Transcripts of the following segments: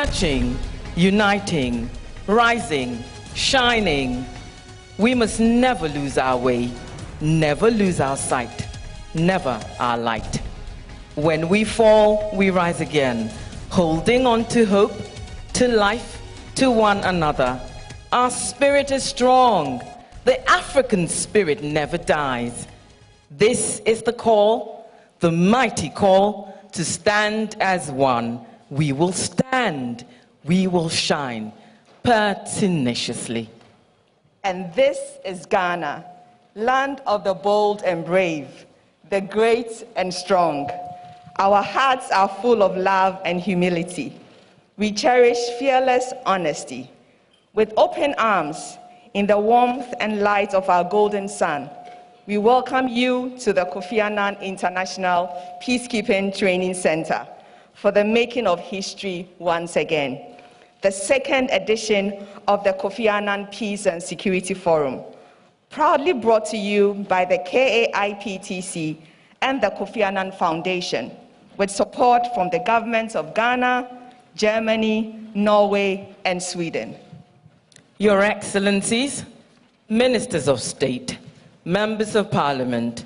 searching, uniting, rising, shining. We must never lose our way, never lose our sight, never our light. When we fall, we rise again, holding on to hope, to life, to one another. Our spirit is strong. The African spirit never dies. This is the call, the mighty call, to stand as one. We will stand, we will shine, pertinaciously. And this is Ghana, land of the bold and brave, the great and strong. Our hearts are full of love and humility. We cherish fearless honesty. With open arms, in the warmth and light of our golden sun, we welcome you to the Kofi Annan International Peacekeeping Training Center for the making of history once again. The second edition of the Kofi Annan Peace and Security Forum, proudly brought to you by the KAIPTC and the Kofi Annan Foundation, with support from the governments of Ghana, Germany, Norway, and Sweden. Your Excellencies, Ministers of State, Members of Parliament,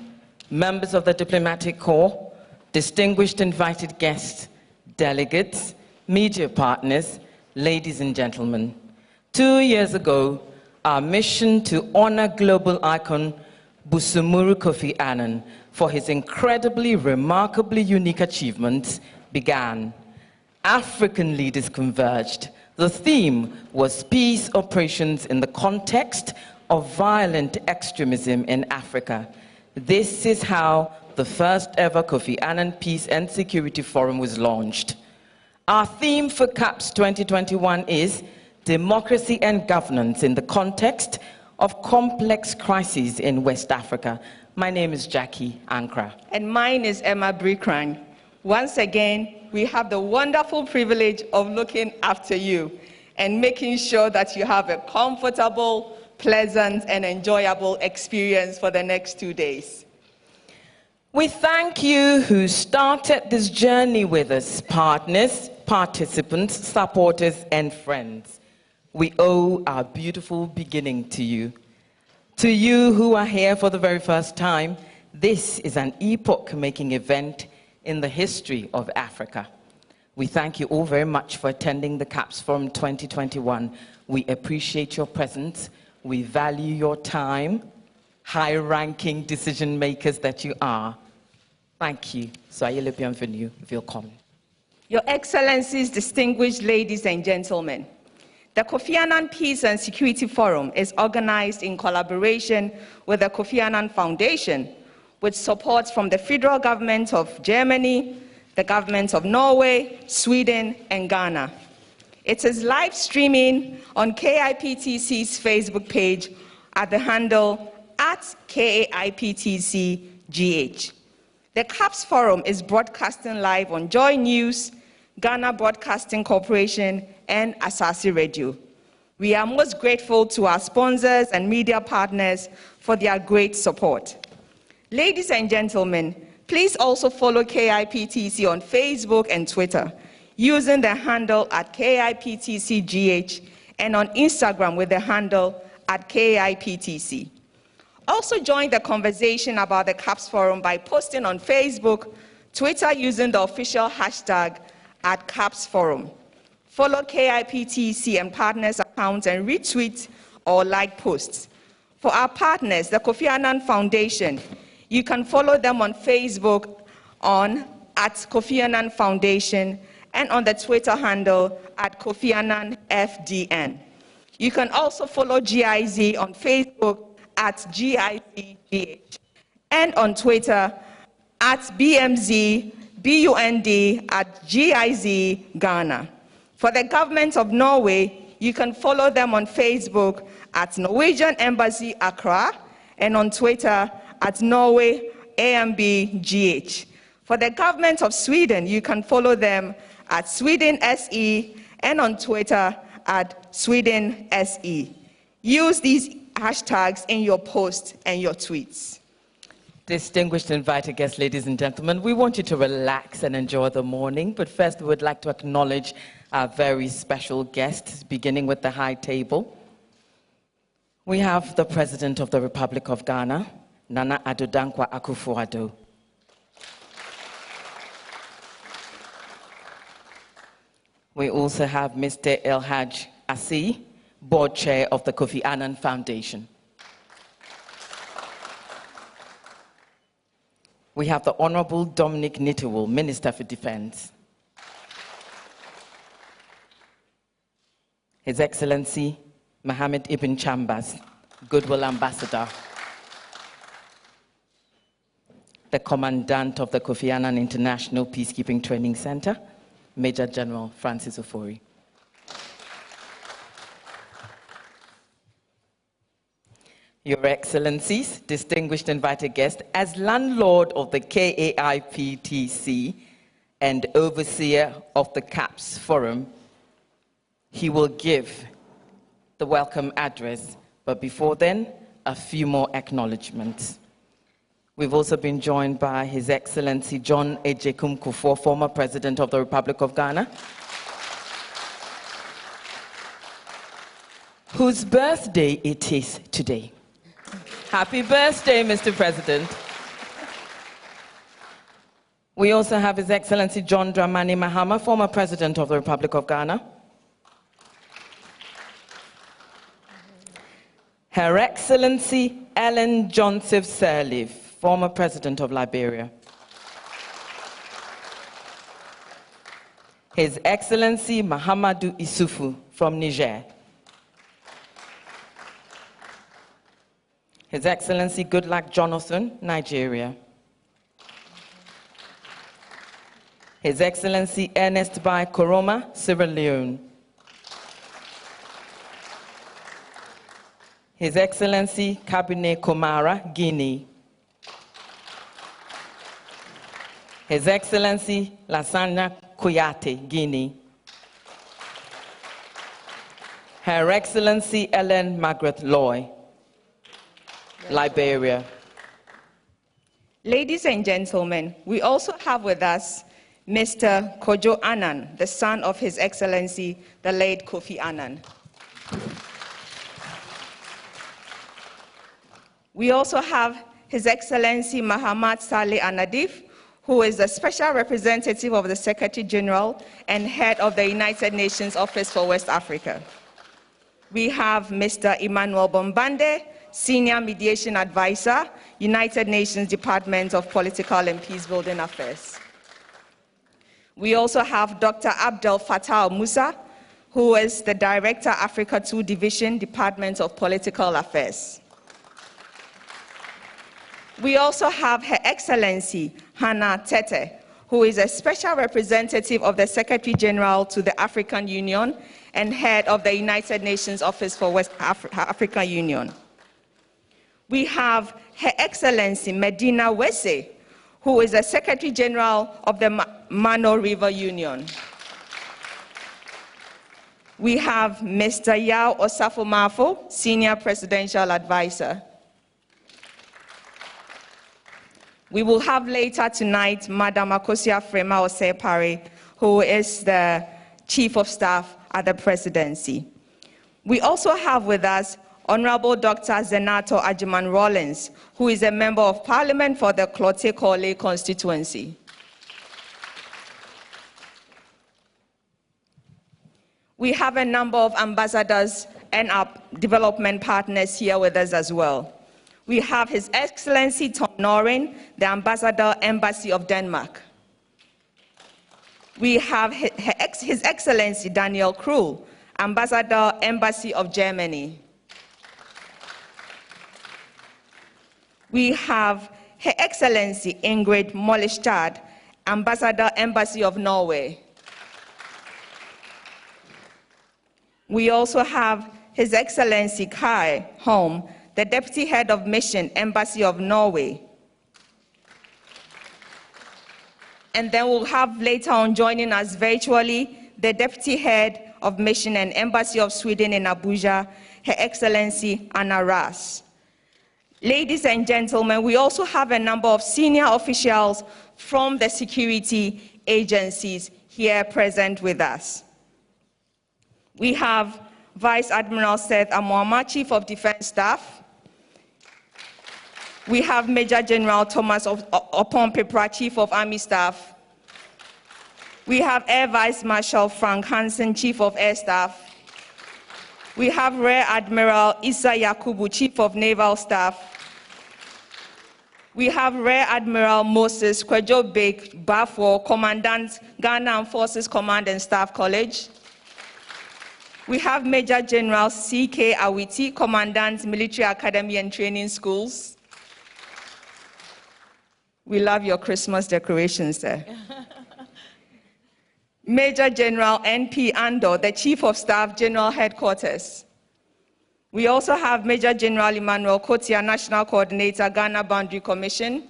members of the Diplomatic Corps, distinguished invited guests, delegates, media partners, ladies and gentlemen. 2 years ago, our mission to honor global icon Busumuru Kofi Annan for his incredibly, remarkably unique achievements began. African leaders converged. The theme was peace operations in the context of violent extremism in Africa. This is how the first ever Kofi Annan Peace and Security Forum was launched. Our theme for CAPS 2021 is Democracy and Governance in the Context of Complex Crises in West Africa. My name is Jackie Ankra. And mine is Emma Brikrang. Once again, we have the wonderful privilege of looking after you and making sure that you have a comfortable, pleasant, and enjoyable experience for the next 2 days. We thank you who started this journey with us, partners, participants, supporters, and friends. We owe our beautiful beginning to you. To you who are here for the very first time, this is an epoch-making event in the history of Africa. We thank you all very much for attending the CAPS Forum 2021. We appreciate your presence. We value your time, high-ranking decision makers that you are. Thank you. Soyez le bienvenu. Willkommen. Your Excellencies, distinguished ladies and gentlemen, the Kofi Annan Peace and Security Forum is organized in collaboration with the Kofi Annan Foundation, with support from the federal government of Germany, the governments of Norway, Sweden, and Ghana. It is live streaming on KAIPTC's Facebook page at the handle @KAIPTCGH. The CAPS Forum is broadcasting live on Joy News, Ghana Broadcasting Corporation, and Asasi Radio. We are most grateful to our sponsors and media partners for their great support. Ladies and gentlemen, please also follow KAIPTC on Facebook and Twitter using the handle @KAIPTCGH and on Instagram with the handle @KAIPTC. Also join the conversation about the CAPS Forum by posting on Facebook, Twitter using the official hashtag @CAPS Forum. Follow KAIPTC and partners accounts and retweet or like posts. For our partners, the Kofi Annan Foundation, you can follow them on Facebook on @Kofi Annan Foundation and on the Twitter handle @Kofi Annan FDN. You can also follow GIZ on Facebook @GIZGH and on Twitter @BMZBUND @GIZ Ghana. For the government of Norway, you can follow them on Facebook @Norwegian Embassy Accra and on Twitter @Norway AMBGH. For the government of Sweden, you can follow them @Sweden SE and on Twitter @Sweden SE. Use these hashtags in your posts and your tweets. Distinguished invited guests, ladies and gentlemen, we want you to relax and enjoy the morning, but first we would like to acknowledge our very special guests, beginning with the high table. We have the President of the Republic of Ghana, Nana Addo Dankwa Akufo-Addo. We also have Mr. Elhaj Assi, Board Chair of the Kofi Annan Foundation. We have the Honorable Dominic Nitiwul, Minister for Defense. His Excellency Mohammed Ibn Chambers, Goodwill Ambassador. The Commandant of the Kofi Annan International Peacekeeping Training Center, Major General Francis Ofori. Your Excellencies, distinguished invited guests, as landlord of the KAIPTC and overseer of the CAPS Forum, he will give the welcome address. But before then, a few more acknowledgements. We've also been joined by His Excellency John Ejekum Kufuor, former President of the Republic of Ghana, whose birthday it is today. Happy birthday, Mr. President. We also have His Excellency John Dramani Mahama, former President of the Republic of Ghana. Her Excellency Ellen Johnson Sirleaf, former President of Liberia. His Excellency Mahamadou Issoufou from Niger. His Excellency Goodluck Jonathan, Nigeria. His Excellency Ernest Bai Koroma, Sierra Leone. His Excellency Kabine Komara, Guinea. His Excellency Lassana Kouyaté, Guinea. Her Excellency Ellen Margaret Loy, Liberia. Ladies and gentlemen, we also have with us Mr. Kofi Annan, the son of His Excellency, the late Kofi Annan. We also have His Excellency Mahamat Saleh Anadif, who is the Special Representative of the Secretary General and Head of the United Nations Office for West Africa. We have Mr. Emmanuel Bombande, Senior Mediation Advisor, United Nations Department of Political and Peacebuilding Affairs. We also have Dr. Abdel Fattah Musa, who is the Director, Africa II Division, Department of Political Affairs. We also have Her Excellency Hannah Tete, who is a Special Representative of the Secretary General to the African Union and Head of the United Nations Office for West Africa Union. We have Her Excellency Medina Wese, who is the Secretary General of the Mano River Union. We have Mr. Yao Osafo-Mafo, Senior Presidential Advisor. We will have later tonight Madam Akosia Frema Osei-Pare, who is the Chief of Staff at the Presidency. We also have with us Honorable Dr. Zenato Ajiman Rollins, who is a Member of Parliament for the Klote-Korle constituency. We have a number of ambassadors and our development partners here with us as well. We have His Excellency Tom Norin, the Ambassador, Embassy of Denmark. We have His Excellency Daniel Krul, Ambassador, Embassy of Germany. We have Her Excellency Ingrid Mollestad, Ambassador, Embassy of Norway. We also have His Excellency Kai Holm, the Deputy Head of Mission, Embassy of Norway. And then we'll have later on joining us virtually the Deputy Head of Mission and Embassy of Sweden in Abuja, Her Excellency Anna Ras. Ladies and gentlemen, we also have a number of senior officials from the security agencies here present with us. We have Vice Admiral Seth Amoama, Chief of Defense Staff. We have Major General Thomas Opon-Pepra, Chief of Army Staff. We have Air Vice Marshal Frank Hansen, Chief of Air Staff. We have Rear Admiral Issa Yakubu, Chief of Naval Staff. We have Rear Admiral Moses Kwejo Bek Bafo, Commandant, Ghana Armed Forces Command and Staff College. We have Major General C.K. Awiti, Commandant, Military Academy and Training Schools. We love your Christmas decorations there. Major General N.P. Andor, the Chief of Staff, General Headquarters. We also have Major General Emmanuel Kotia, National Coordinator, Ghana Boundary Commission.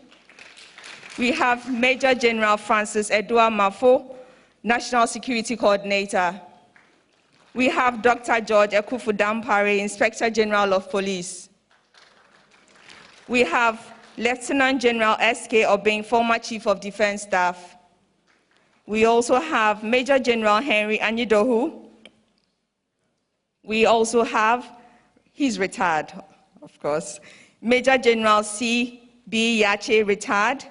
We have Major General Francis Edouard Mafo, National Security Coordinator. We have Dr. George Ekufu Dampare, Inspector General of Police. We have Lieutenant General S.K. Obeng, former Chief of Defense Staff. We also have Major General Henry Anyidohu. We also have, he's retired, of course, Major General C.B. Yache, retired,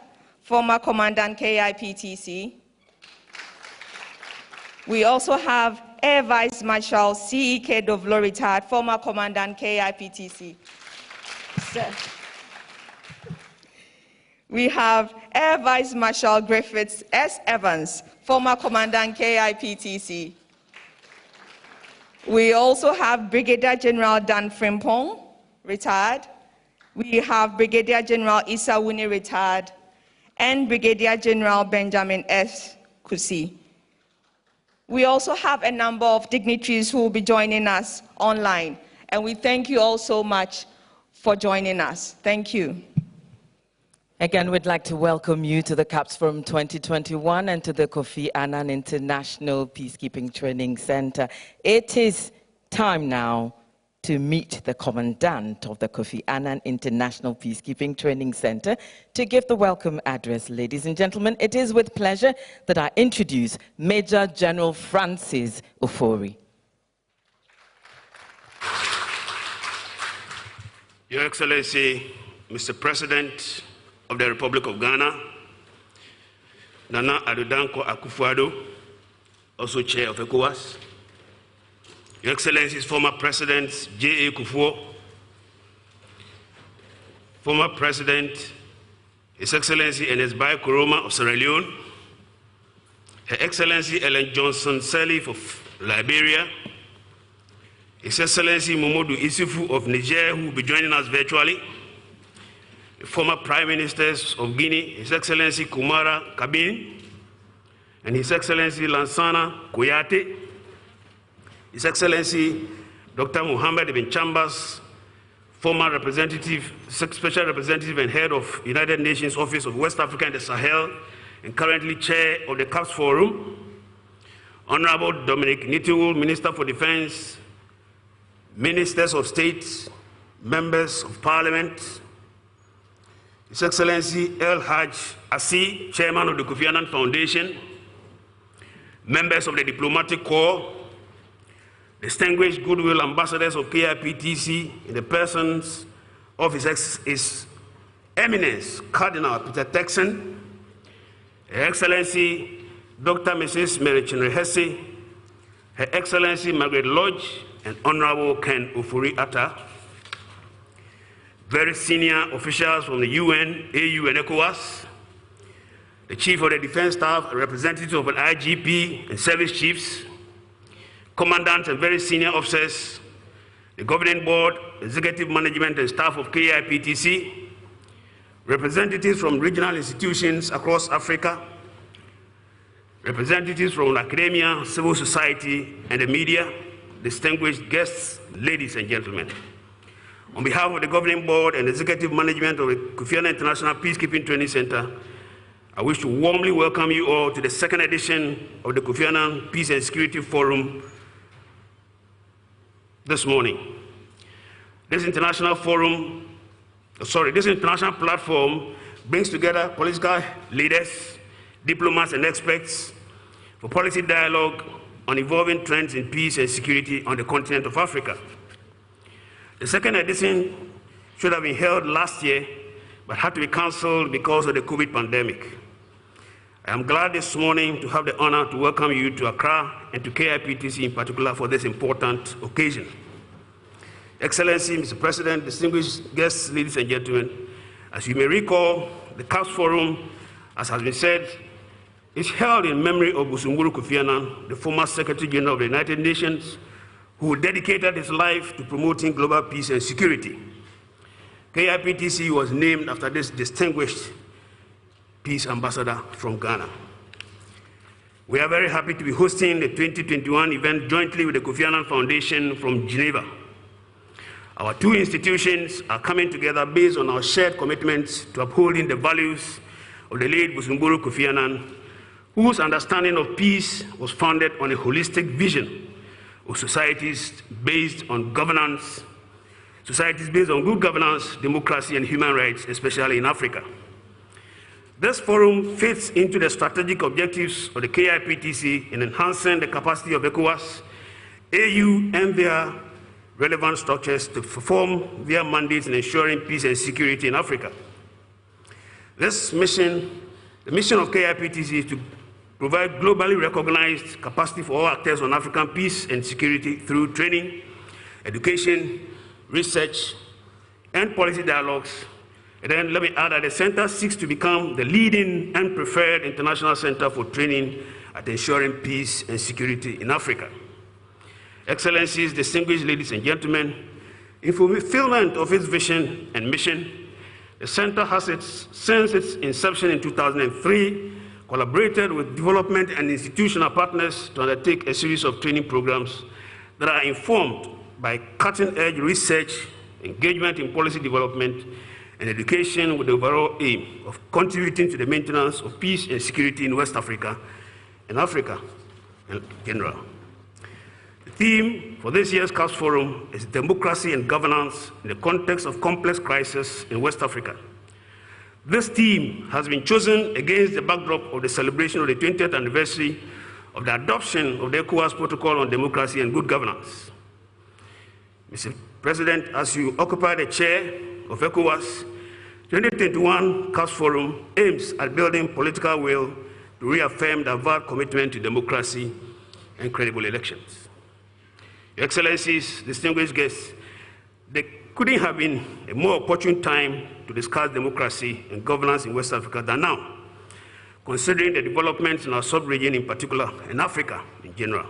former Commandant KIPTC. We also have Air Vice Marshal C.E.K. Dovlo, retired, former Commandant KIPTC. We have Air Vice Marshal Griffiths S. Evans, former Commandant KIPTC. We also have Brigadier General Dan Frimpong, retired. We have Brigadier General Issa Wuni, retired, and Brigadier General Benjamin S. Kusi. We also have a number of dignitaries who will be joining us online, and we thank you all so much for joining us. Thank you. Again, we'd like to welcome you to the CAPS Forum 2021 and to the Kofi Annan International Peacekeeping Training Center. It is time now to meet the Commandant of the Kofi Annan International Peacekeeping Training Center to give the welcome address. Ladies and gentlemen, it is with pleasure that I introduce Major General Francis Ofori. Your Excellency, Mr. President of the Republic of Ghana, Nana Addo Dankwa Akufo-Addo, also Chair of ECOWAS, Your Excellencies, former President J.A. Kufuor, former President His Excellency Ernest Bai Koroma of Sierra Leone, Her Excellency Ellen Johnson Sirleaf of Liberia, His Excellency Mamadou Issoufou of Niger, who will be joining us virtually, the former Prime Ministers of Guinea, His Excellency Kumara Kabin, and His Excellency Lansana Kouyaté, His Excellency Dr. Mohammed Ibn Chambers, former representative, special representative and head of United Nations Office of West Africa and the Sahel, and currently chair of the CAPS Forum, Honorable Dominic Nitiwul, Minister for Defense, Ministers of State, Members of Parliament, His Excellency El Haj Assi, Chairman of the Kofi Annan Foundation, members of the Diplomatic Corps, distinguished goodwill ambassadors of KIPTC in the persons of His Eminence Cardinal Peter Turkson, Her Excellency Dr. Mrs. Mary Chinwe Hesse, Her Excellency Margaret Lodge, and Honorable Ken Ofori-Atta, very senior officials from the UN, AU, and ECOWAS, the Chief of the Defense Staff, representatives of an IGP and service chiefs, commandants and very senior officers, the Governing Board, Executive Management and staff of KIPTC, representatives from regional institutions across Africa, representatives from academia, civil society, and the media, distinguished guests, ladies and gentlemen. On behalf of the Governing Board and Executive Management of the Kofi Annan International Peacekeeping Training Center, I wish to warmly welcome you all to the second edition of the Kofi Annan Peace and Security Forum this morning. This international platform brings together political leaders, diplomats and experts for policy dialogue, on evolving trends in peace and security on the continent of Africa. The second edition should have been held last year, but had to be cancelled because of the COVID pandemic. I am glad this morning to have the honor to welcome you to Accra and to KIPTC in particular for this important occasion. Excellency, Mr. President, distinguished guests, ladies and gentlemen, as you may recall, the CAPS Forum, as has been said, is held in memory of Busumburu Kofi Annan, the former Secretary General of the United Nations, who dedicated his life to promoting global peace and security. KIPTC was named after this distinguished peace ambassador from Ghana. We are very happy to be hosting the 2021 event jointly with the Kofi Annan Foundation from Geneva. Our two institutions are coming together based on our shared commitments to upholding the values of the late Busumburu Kofi Annan, whose understanding of peace was founded on a holistic vision of societies based on governance, societies based on good governance, democracy, and human rights, especially in Africa. This forum fits into the strategic objectives of the KIPTC in enhancing the capacity of ECOWAS, AU, and their relevant structures to perform their mandates in ensuring peace and security in Africa. This mission, the mission of KIPTC, is to provide globally recognized capacity for all actors on African peace and security through training, education, research, and policy dialogues. And then let me add that the center seeks to become the leading and preferred international center for training at ensuring peace and security in Africa. Excellencies, distinguished ladies and gentlemen, in fulfillment of its vision and mission, the center has, since its inception in 2003, collaborated with development and institutional partners to undertake a series of training programs that are informed by cutting-edge research, engagement in policy development, and education with the overall aim of contributing to the maintenance of peace and security in West Africa and Africa in general. The theme for this year's CAPS Forum is democracy and governance in the context of complex crises in West Africa. This theme has been chosen against the backdrop of the celebration of the 20th anniversary of the adoption of the ECOWAS Protocol on Democracy and Good Governance. Mr. President, as you occupy the chair of ECOWAS, 2021 CAPS Forum aims at building political will to reaffirm the avowed commitment to democracy and credible elections. Your Excellencies, distinguished guests, there couldn't have been a more opportune time to discuss democracy and governance in West Africa than now, considering the developments in our sub-region in particular, and Africa in general.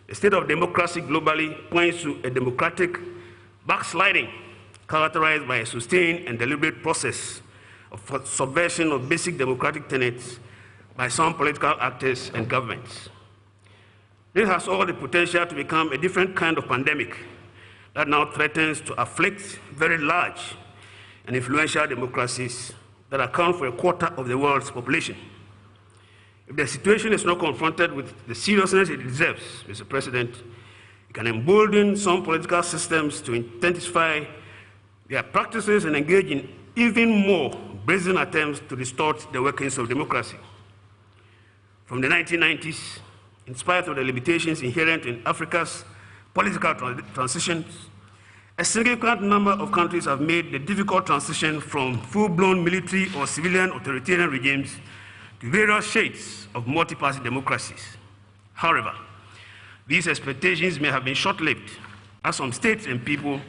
The state of democracy globally points to a democratic backsliding characterized by a sustained and deliberate process of subversion of basic democratic tenets by some political actors and governments. This has all the potential to become a different kind of pandemic that now threatens to afflict very large and influential democracies that account for a quarter of the world's population. If the situation is not confronted with the seriousness it deserves, Mr. President, it can embolden some political systems to intensify their practices and engage in even more brazen attempts to distort the workings of democracy. From the 1990s, in spite of the limitations inherent in Africa's political transitions, a significant number of countries have made the difficult transition from full-blown military or civilian authoritarian regimes to various shades of multi-party democracies. However, these expectations may have been short-lived, as some states and people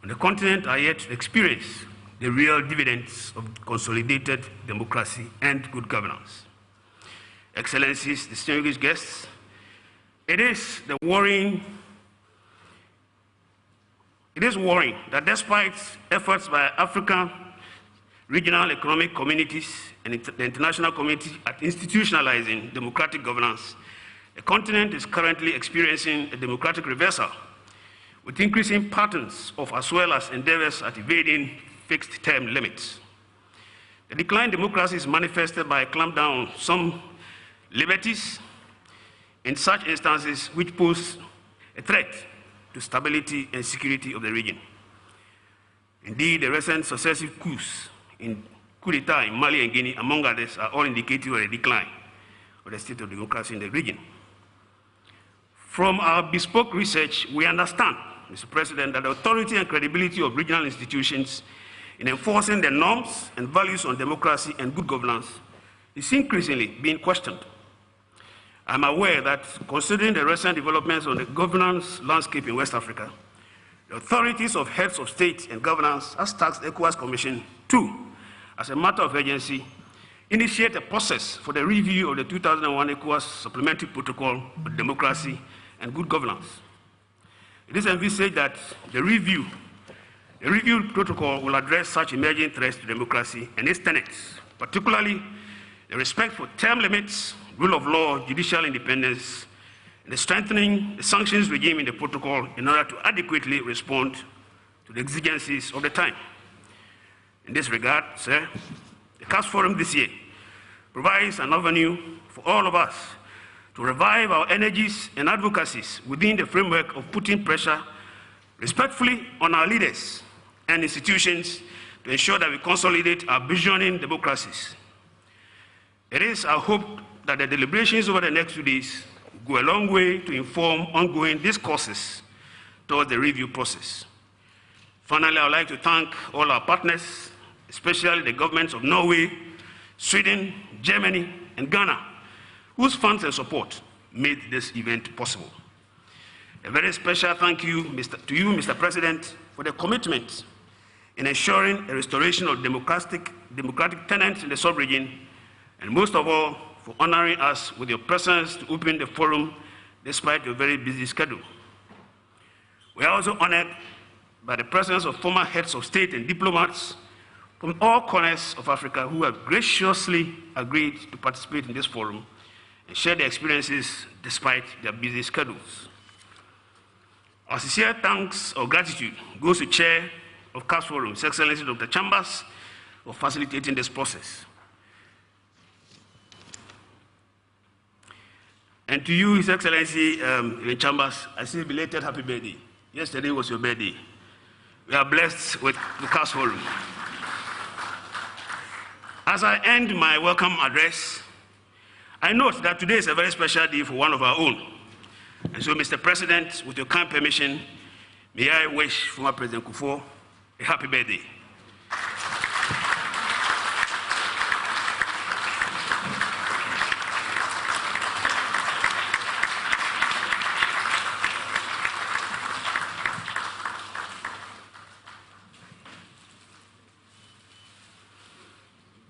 on the continent are yet to experience the real dividends of consolidated democracy and good governance. Excellencies, distinguished guests, it is worrying that despite efforts by African regional economic communities and the international community at institutionalizing democratic governance, the continent is currently experiencing a democratic reversal, with increasing patterns of as well as endeavors at evading fixed term limits. The decline in democracy is manifested by a clampdown on some liberties in such instances which pose a threat to stability and security of the region. Indeed, the recent successive coups in coup d'etat in Mali and Guinea, among others, are all indicative of a decline of the state of democracy in the region. From our bespoke research, we understand, Mr. President, that the authority and credibility of regional institutions in enforcing the norms and values on democracy and good governance is increasingly being questioned. I'm aware that, considering the recent developments on the governance landscape in West Africa, the authorities of heads of state and governance has tasked the ECOWAS Commission to, as a matter of urgency, initiate a process for the review of the 2001 ECOWAS Supplementary Protocol on Democracy and Good Governance. It is envisaged that the reviewed protocol will address such emerging threats to democracy and its tenets, particularly the respect for term limits, rule of law, judicial independence, and the strengthening the sanctions regime in the protocol in order to adequately respond to the exigencies of the time. In this regard, sir, the CAPS Forum this year provides an avenue for all of us to revive our energies and advocacies within the framework of putting pressure respectfully on our leaders and institutions to ensure that we consolidate our burgeoning democracies. It is our hope that the deliberations over the next few days go a long way to inform ongoing discourses towards the review process. Finally, I would like to thank all our partners, especially the governments of Norway, Sweden, Germany, and Ghana, whose funds and support made this event possible. A very special thank you to you, Mr. President, for the commitment in ensuring a restoration of democratic tenets in the sub-region, and most of all, for honoring us with your presence to open the forum despite your very busy schedule. We are also honored by the presence of former heads of state and diplomats from all corners of Africa who have graciously agreed to participate in this forum and share their experiences despite their busy schedules. Our sincere thanks or gratitude goes to Chair of CAPS Forum, His Excellency Dr. Chambers, for facilitating this process. And to you, His Excellency Chambers, I say belated happy birthday. Yesterday was your birthday. We are blessed with the CAPS Forum. As I end my welcome address, I note that today is a very special day for one of our own. And so, Mr. President, with your kind permission, may I wish former President Kufuor a happy birthday.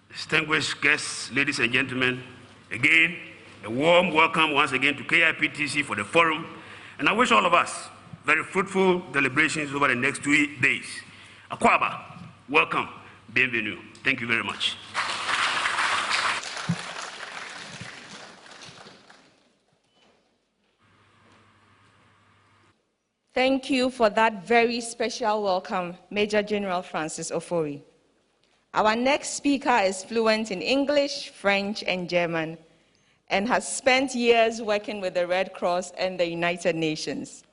Distinguished guests, ladies and gentlemen, again, a warm welcome once again to KIPTC for the forum, and I wish all of us very fruitful deliberations over the next 2 days. Akwaba, welcome, bienvenue. Thank you very much. Thank you for that very special welcome, Major General Francis Ofori. Our next speaker is fluent in English, French, and German, and has spent years working with the Red Cross and the United Nations.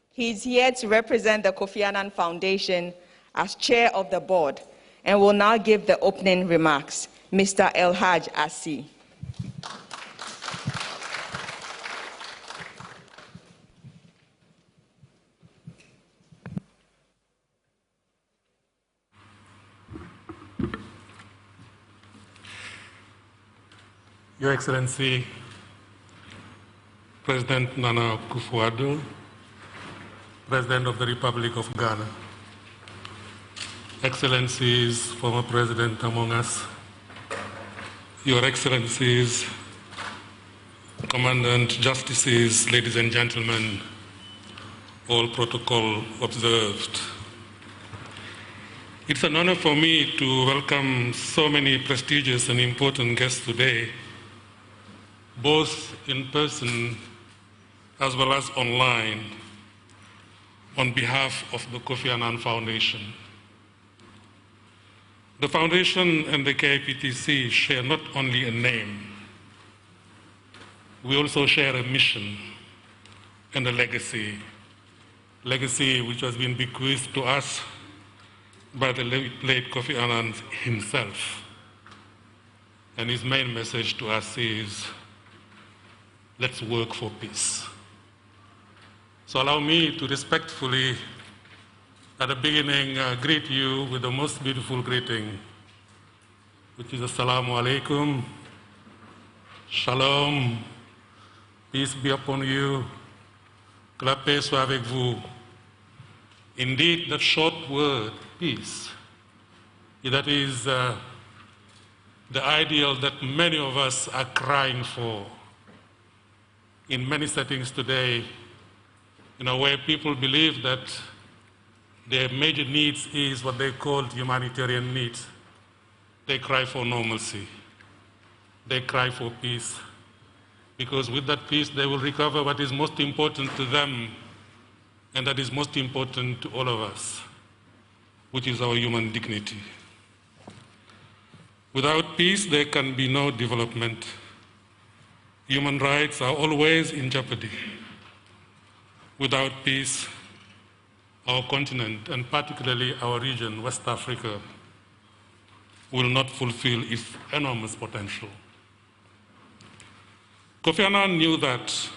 He's here to represent the Kofi Annan Foundation as chair of the board, and will now give the opening remarks. Mr. Elhaj Assi. Your Excellency, President Nana Akufo-Addo, President of the Republic of Ghana, Excellencies, former President among us, Your Excellencies, Commandant Justices, ladies and gentlemen, all protocol observed. It's an honor for me to welcome so many prestigious and important guests today, both in person as well as online, on behalf of the Kofi Annan Foundation. The Foundation and the KIPTC share not only a name, we also share a mission and a legacy which has been bequeathed to us by the late Kofi Annan himself. And his main message to us is, let's work for peace. So allow me to respectfully, at the beginning, greet you with the most beautiful greeting, which is Assalamu alaikum, Shalom, peace be upon you, que la paix soit avec vous. Indeed, that short word, peace, that is the ideal that many of us are crying for in many settings today, where people believe that their major needs is what they call humanitarian needs. They cry for normalcy. They cry for peace. Because with that peace, they will recover what is most important to them, and that is most important to all of us, which is our human dignity. Without peace, there can be no development. Human rights are always in jeopardy. Without peace, our continent, and particularly our region, West Africa, will not fulfill its enormous potential. Kofi Annan knew that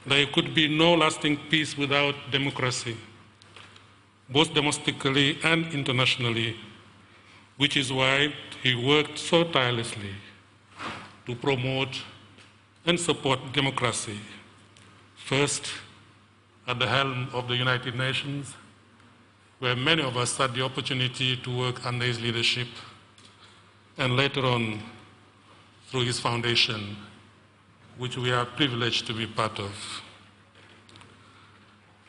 there could be no lasting peace without democracy, both domestically and internationally, which is why he worked so tirelessly to promote and support democracy, first at the helm of the United Nations, where many of us had the opportunity to work under his leadership, and later on through his foundation, which we are privileged to be part of.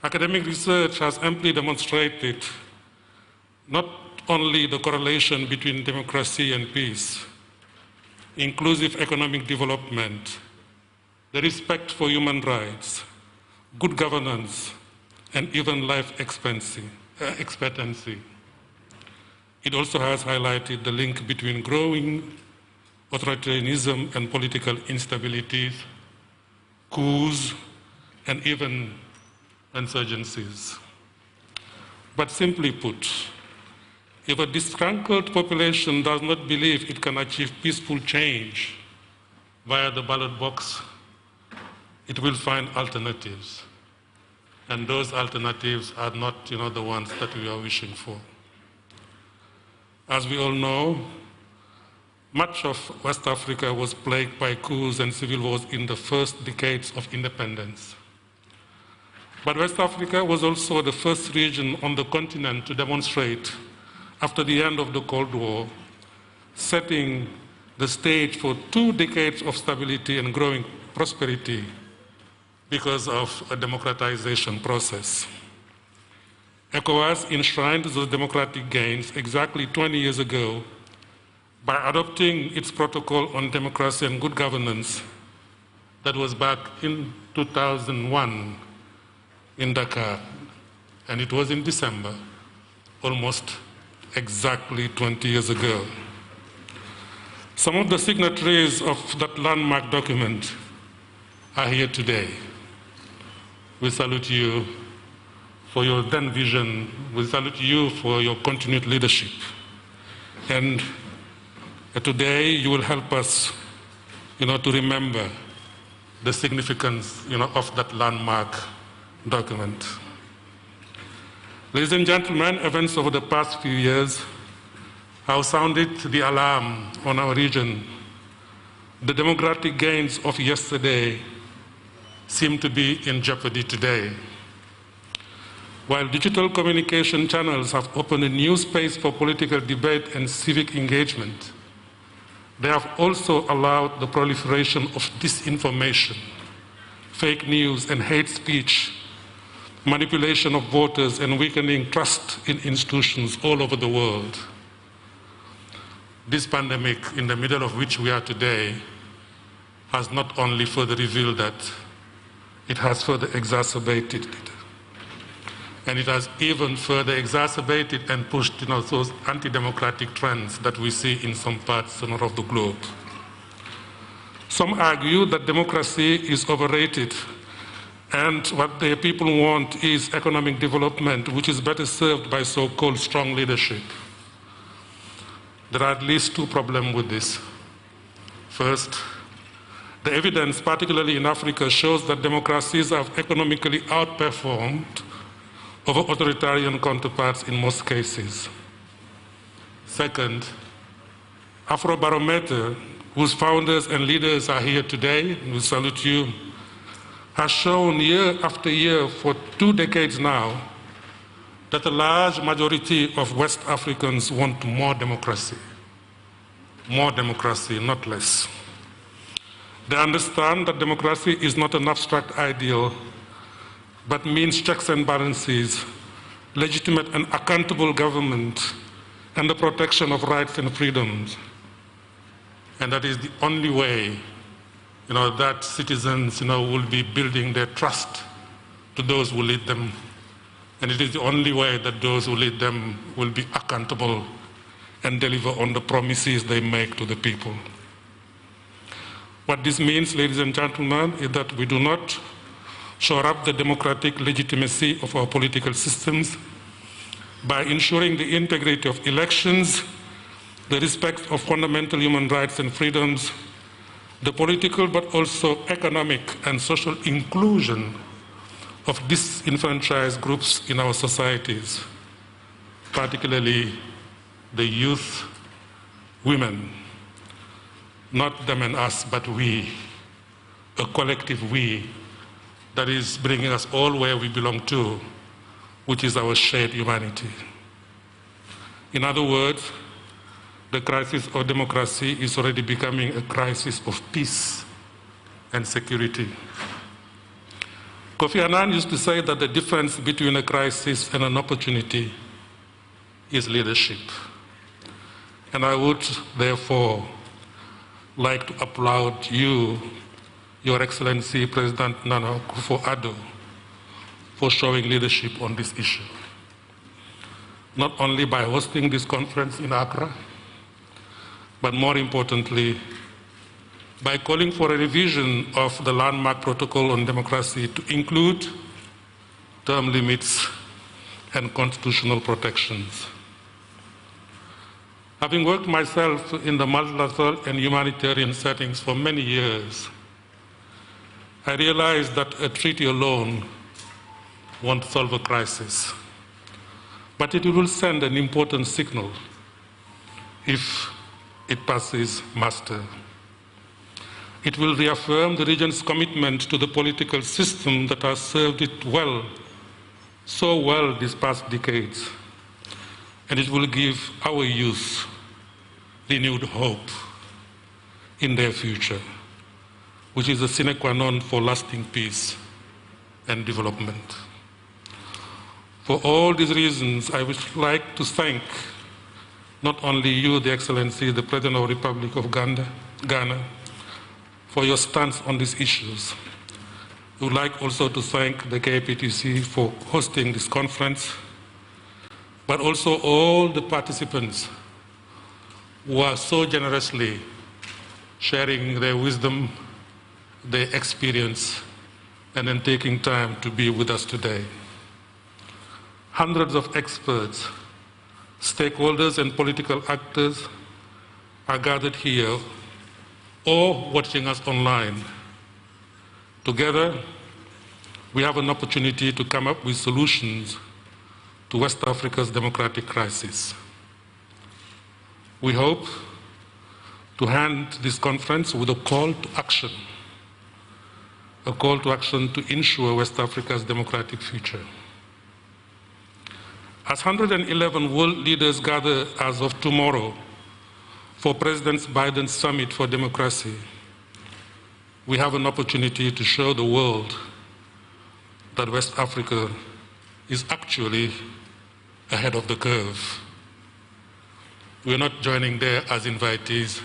Academic research has amply demonstrated not only the correlation between democracy and peace, inclusive economic development, the respect for human rights, good governance, and even life expectancy. It also has highlighted the link between growing authoritarianism and political instabilities, coups, and even insurgencies. But simply put, if a disgruntled population does not believe it can achieve peaceful change via the ballot box, it will find alternatives. And those alternatives are not, the ones that we are wishing for. As we all know, much of West Africa was plagued by coups and civil wars in the first decades of independence. But West Africa was also the first region on the continent to demonstrate, after the end of the Cold War, setting the stage for 2 decades of stability and growing prosperity because of a democratization process. ECOWAS enshrined those democratic gains exactly 20 years ago by adopting its protocol on democracy and good governance that was back in 2001 in Dakar, and it was in December, almost exactly 20 years ago. Some of the signatories of that landmark document are here today. We salute you for your then vision. We salute you for your continued leadership. And today you will help us, to remember the significance, of that landmark document. Ladies and gentlemen, events over the past few years have sounded the alarm on our region. The democratic gains of yesterday seem to be in jeopardy today. While digital communication channels have opened a new space for political debate and civic engagement, they have also allowed the proliferation of disinformation, fake news and hate speech, manipulation of voters, and weakening trust in institutions all over the world. This pandemic, in the middle of which we are today, has not only further revealed that, it has further exacerbated it. And it has even further exacerbated and pushed those anti-democratic trends that we see in some parts of the globe. Some argue that democracy is overrated, and what the people want is economic development, which is better served by so-called strong leadership. There are at least 2 problems with this. First, The evidence, particularly in Africa, shows that democracies have economically outperformed over authoritarian counterparts in most cases. Second, Afrobarometer, whose founders and leaders are here today, and we salute you, has shown year after year for 2 decades now that a large majority of West Africans want more democracy, not less. They understand that democracy is not an abstract ideal, but means checks and balances, legitimate and accountable government, and the protection of rights and freedoms. And that is the only way, that citizens, will be building their trust to those who lead them. And it is the only way that those who lead them will be accountable and deliver on the promises they make to the people. What this means, ladies and gentlemen, is that we do not shore up the democratic legitimacy of our political systems by ensuring the integrity of elections, the respect of fundamental human rights and freedoms, the political but also economic and social inclusion of disenfranchised groups in our societies, particularly the youth, women, not them and us, but we, a collective we, that is bringing us all where we belong to, which is our shared humanity. In other words, the crisis of democracy is already becoming a crisis of peace and security. Kofi Annan used to say that the difference between a crisis and an opportunity is leadership. And I would therefore like to applaud you, Your Excellency President Nana Akufo-Addo, for showing leadership on this issue. Not only by hosting this conference in Accra, but more importantly, by calling for a revision of the landmark protocol on democracy to include term limits and constitutional protections. Having worked myself in the multilateral and humanitarian settings for many years, I realized that a treaty alone won't solve a crisis, but it will send an important signal if it passes muster. It will reaffirm the region's commitment to the political system that has served it well, so well these past decades, and it will give our youth renewed hope in their future, which is a sine qua non for lasting peace and development. For all these reasons, I would like to thank not only you, the Excellency, the President of the Republic of Ghana, for your stance on these issues. I would like also to thank the KPTC for hosting this conference, but also all the participants who are so generously sharing their wisdom, their experience, and then taking time to be with us today. Hundreds of experts, stakeholders, and political actors are gathered here or watching us online. Together, we have an opportunity to come up with solutions to West Africa's democratic crisis. We hope to end this conference with a call to action to ensure West Africa's democratic future. As 111 world leaders gather as of tomorrow for President Biden's Summit for Democracy, we have an opportunity to show the world that West Africa is actually ahead of the curve. We're not joining there as invitees.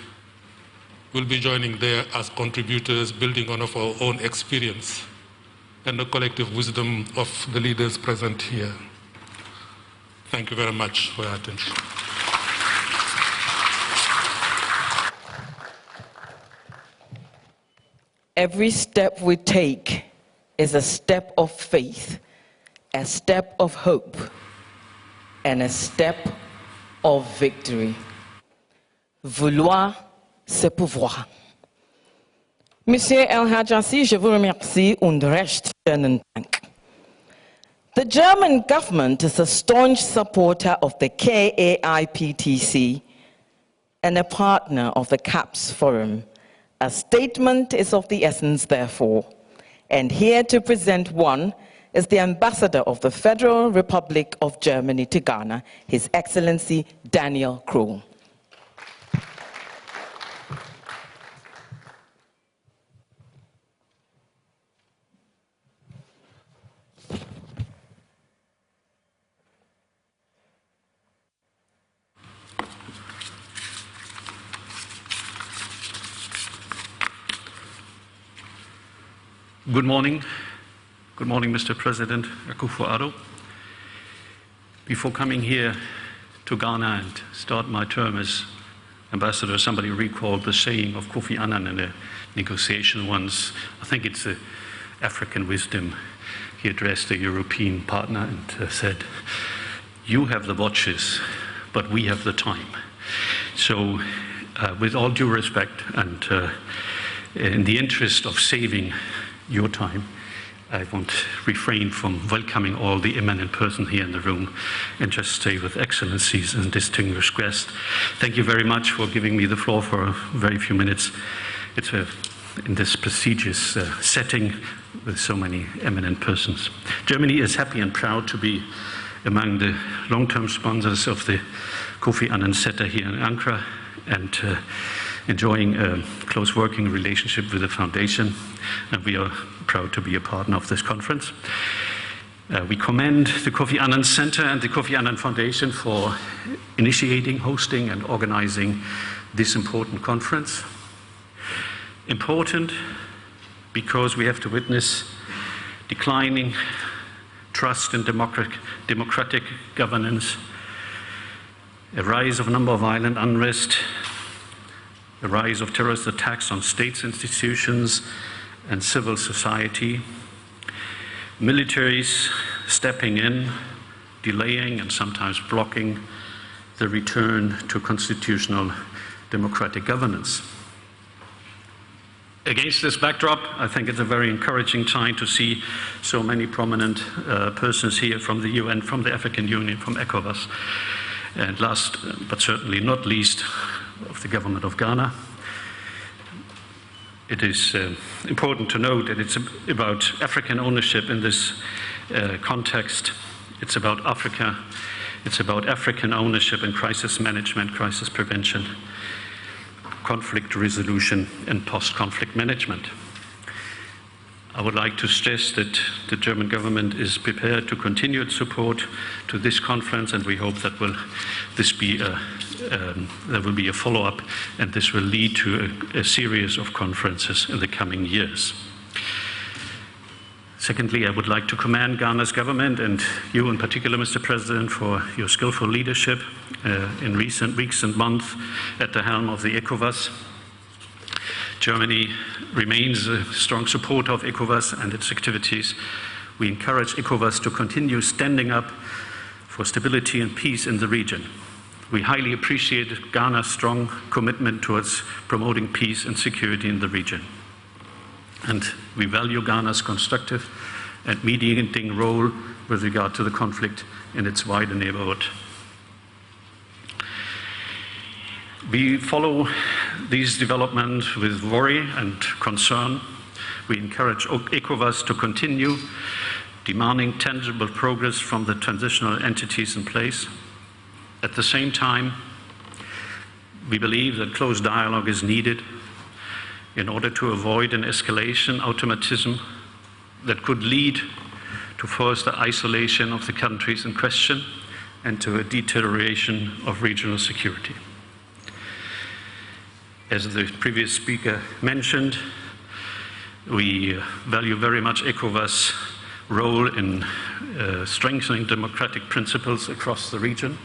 We'll be joining there as contributors, building on our own experience and the collective wisdom of the leaders present here. Thank you very much for your attention. Every step we take is a step of faith, a step of hope, and a step of victory. Vouloir, c'est pouvoir. Monsieur El Hajassi, je vous remercie und recht schönen Dank. The German government is a staunch supporter of the KAIPTC and a partner of the CAPS Forum. A statement is of the essence, therefore. And here to present one is the ambassador of the Federal Republic of Germany to Ghana, His Excellency Daniel Kroll. Good morning. Good morning, Mr. President Akufo-Addo. Before coming here to Ghana and start my term as ambassador, somebody recalled the saying of Kofi Annan in a negotiation once. I think it's the African wisdom. He addressed a European partner and said, "You have the watches, but we have the time." So with all due respect and in the interest of saving your time, I won't refrain from welcoming all the eminent persons here in the room and just stay with excellencies and distinguished guests. Thank you very much for giving me the floor for a very few minutes. It's in this prestigious setting with so many eminent persons. Germany is happy and proud to be among the long-term sponsors of the Kofi Annan Center here in Ankara and enjoying a close working relationship with the foundation, and we are proud to be a partner of this conference. We commend the Kofi Annan Center and the Kofi Annan Foundation for initiating, hosting, and organizing this important conference. Important because we have to witness declining trust in democratic governance, a rise of a number of violent unrest, the rise of terrorist attacks on states, institutions, and civil society, militaries stepping in, delaying and sometimes blocking the return to constitutional democratic governance. Against this backdrop, I think it's a very encouraging time to see so many prominent persons here from the UN, from the African Union, from ECOWAS, and last but certainly not least, of the government of Ghana. It is important to note that it's about African ownership in this context. It's about Africa. It's about African ownership in crisis management, crisis prevention, conflict resolution, and post-conflict management. I would like to stress that the German government is prepared to continue its support to this conference, and we hope that there will be a follow-up, and this will lead to a series of conferences in the coming years. Secondly, I would like to commend Ghana's government and you in particular, Mr. President, for your skillful leadership in recent weeks and months at the helm of the ECOWAS. Germany remains a strong supporter of ECOWAS and its activities. We encourage ECOWAS to continue standing up for stability and peace in the region. We highly appreciate Ghana's strong commitment towards promoting peace and security in the region. And we value Ghana's constructive and mediating role with regard to the conflict in its wider neighborhood. We follow these developments with worry and concern. We encourage ECOWAS to continue demanding tangible progress from the transitional entities in place. At the same time, we believe that close dialogue is needed in order to avoid an escalation automatism that could lead to further isolation of the countries in question and to a deterioration of regional security. As the previous speaker mentioned, we value very much ECOWAS' role in strengthening democratic principles across the region.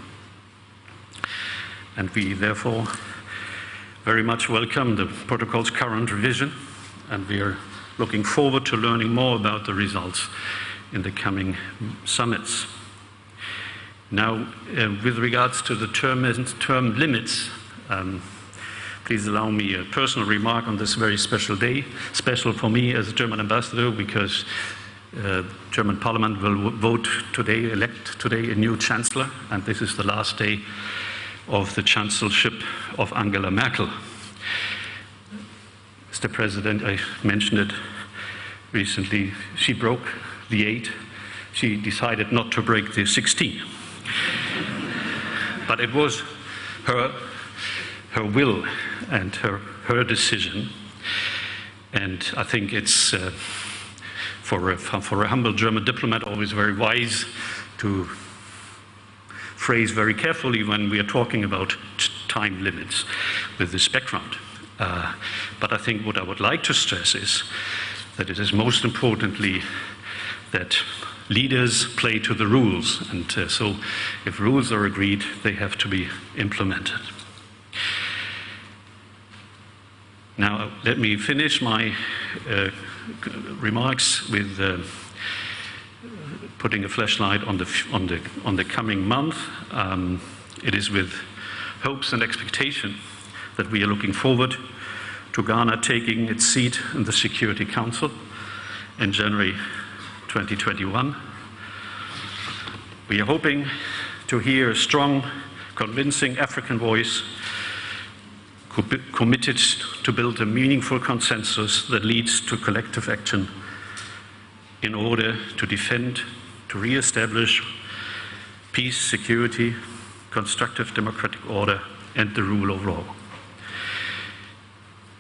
And we therefore very much welcome the protocol's current revision, and we are looking forward to learning more about the results in the coming summits. Now, with regards to the term limits, please allow me a personal remark on this very special day. Special for me as a German ambassador because German Parliament will vote today, elect today a new Chancellor, and this is the last day of the Chancellorship of Angela Merkel. Mr. President, I mentioned it recently, she broke the 8. She decided not to break the 16. But it was her will and her decision. And I think it's for a humble German diplomat always very wise to phrase very carefully when we are talking about time limits with this background. But I think what I would like to stress is that it is most importantly that leaders play to the rules, and so if rules are agreed, they have to be implemented. Now, let me finish my remarks with putting a flashlight on the coming month. It is with hopes and expectation that we are looking forward to Ghana taking its seat in the Security Council in January 2021. We are hoping to hear a strong, convincing African voice committed to build a meaningful consensus that leads to collective action in order to defend, to re-establish peace, security, constructive democratic order, and the rule of law.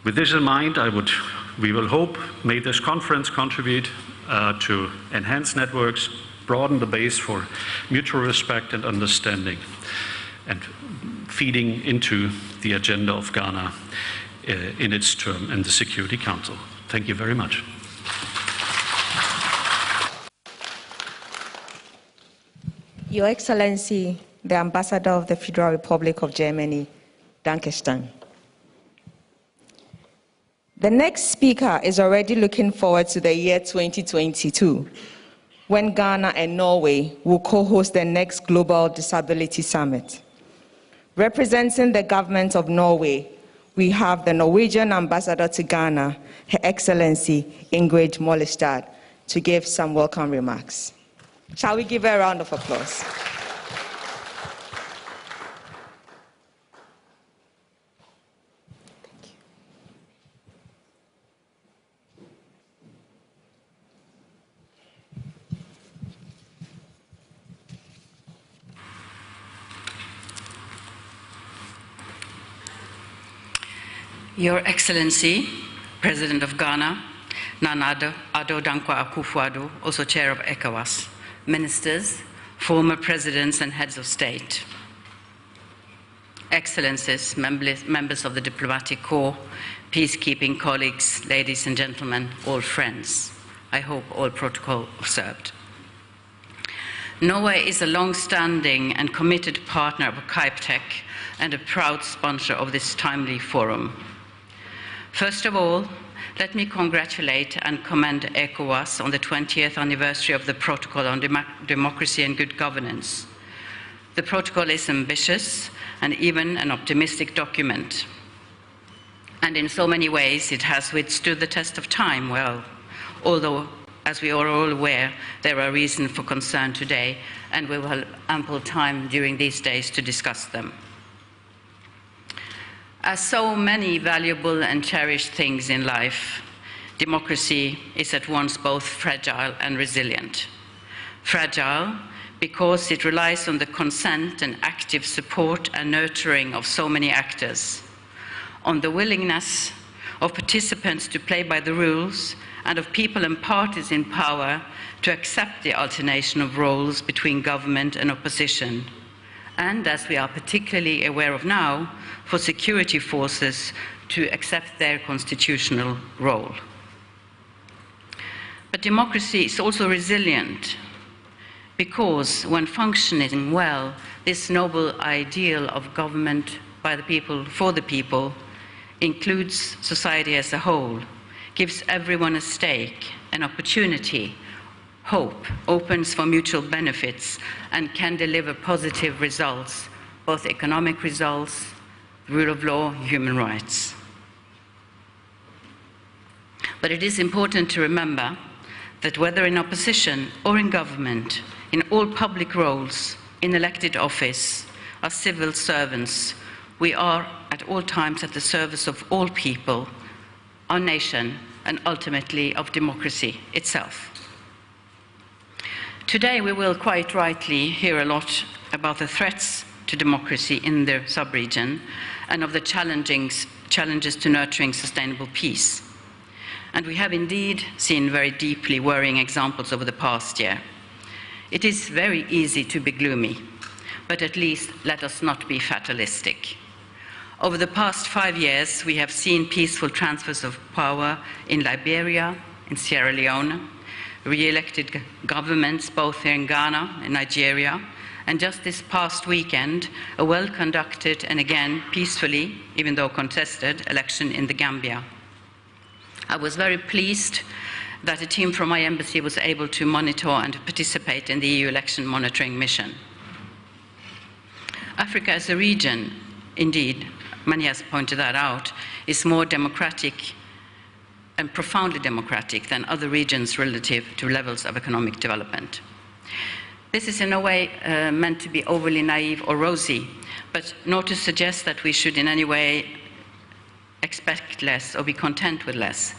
With this in mind, we will hope, may this conference contribute to enhance networks, broaden the base for mutual respect and understanding, and feeding into the agenda of Ghana in its term in the Security Council. Thank you very much. Your Excellency, the Ambassador of the Federal Republic of Germany, Dankeschön. The next speaker is already looking forward to the year 2022, when Ghana and Norway will co-host the next Global Disability Summit. Representing the government of Norway, we have the Norwegian Ambassador to Ghana, Her Excellency Ingrid Mollestad, to give some welcome remarks. Shall we give her a round of applause? Your Excellency, President of Ghana, Nana Addo Dankwa Akufo-Addo, also Chair of ECOWAS, Ministers, former Presidents and Heads of State, Excellencies, members of the Diplomatic Corps, peacekeeping colleagues, ladies and gentlemen, all friends. I hope all protocol observed. Norway is a long-standing and committed partner of CAIPTEC and a proud sponsor of this timely forum. First of all, let me congratulate and commend ECOWAS on the 20th anniversary of the Protocol on Democracy and Good Governance. The protocol is ambitious and even an optimistic document. And in so many ways, it has withstood the test of time well, although, as we are all aware, there are reasons for concern today, and we will have ample time during these days to discuss them. As so many valuable and cherished things in life, democracy is at once both fragile and resilient. Fragile because it relies on the consent and active support and nurturing of so many actors, on the willingness of participants to play by the rules, and of people and parties in power to accept the alternation of roles between government and opposition, and, as we are particularly aware of now, for security forces to accept their constitutional role. But democracy is also resilient because, when functioning well, this noble ideal of government by the people, for the people, includes society as a whole, gives everyone a stake, an opportunity, hope, opens for mutual benefits, and can deliver positive results, both economic results, rule of law, human rights. But it is important to remember that whether in opposition or in government, in all public roles, in elected office, as civil servants, we are at all times at the service of all people, our nation, and ultimately of democracy itself. Today we will quite rightly hear a lot about the threats to democracy in the sub-region and of the challenges to nurturing sustainable peace. And we have indeed seen very deeply worrying examples over the past year. It is very easy to be gloomy, but at least let us not be fatalistic. Over the past 5 years, we have seen peaceful transfers of power in Liberia, in Sierra Leone, re-elected governments both here in Ghana and Nigeria, and just this past weekend, a well-conducted and again peacefully, even though contested, election in the Gambia. I was very pleased that a team from my embassy was able to monitor and participate in the EU election monitoring mission. Africa as a region, indeed, many has pointed that out, is more democratic and profoundly democratic than other regions relative to levels of economic development. This is in no way meant to be overly naive or rosy, but not to suggest that we should in any way expect less or be content with less.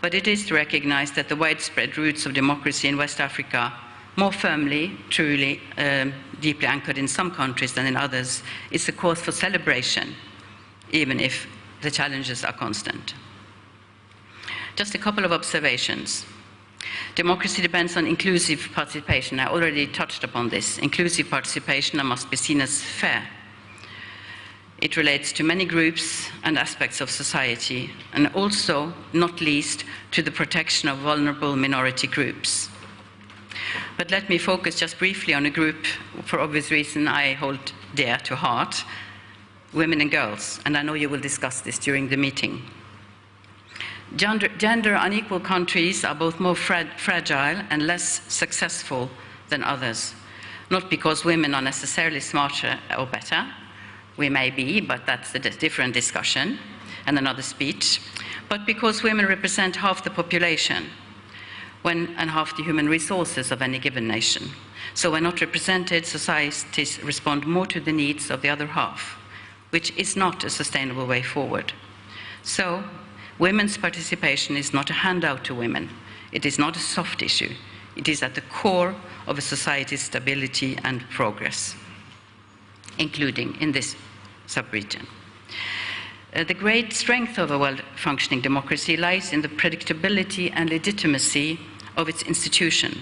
But it is to recognize that the widespread roots of democracy in West Africa, more firmly, truly, deeply anchored in some countries than in others, is a cause for celebration, even if the challenges are constant. Just a couple of observations. Democracy depends on inclusive participation. I already touched upon this. Inclusive participation must be seen as fair. It relates to many groups and aspects of society, and also, not least, to the protection of vulnerable minority groups. But let me focus just briefly on a group, for obvious reason, I hold dear to heart, women and girls, and I know you will discuss this during the meeting. Gender unequal countries are both more fragile and less successful than others, not because women are necessarily smarter or better. We may be, but that's a different discussion and another speech, but because women represent half the population and half the human resources of any given nation. So when not represented, societies respond more to the needs of the other half, which is not a sustainable way forward. So women's participation is not a handout to women. It is not a soft issue. It is at the core of a society's stability and progress, including in this sub-region. The great strength of a well-functioning democracy lies in the predictability and legitimacy of its institution.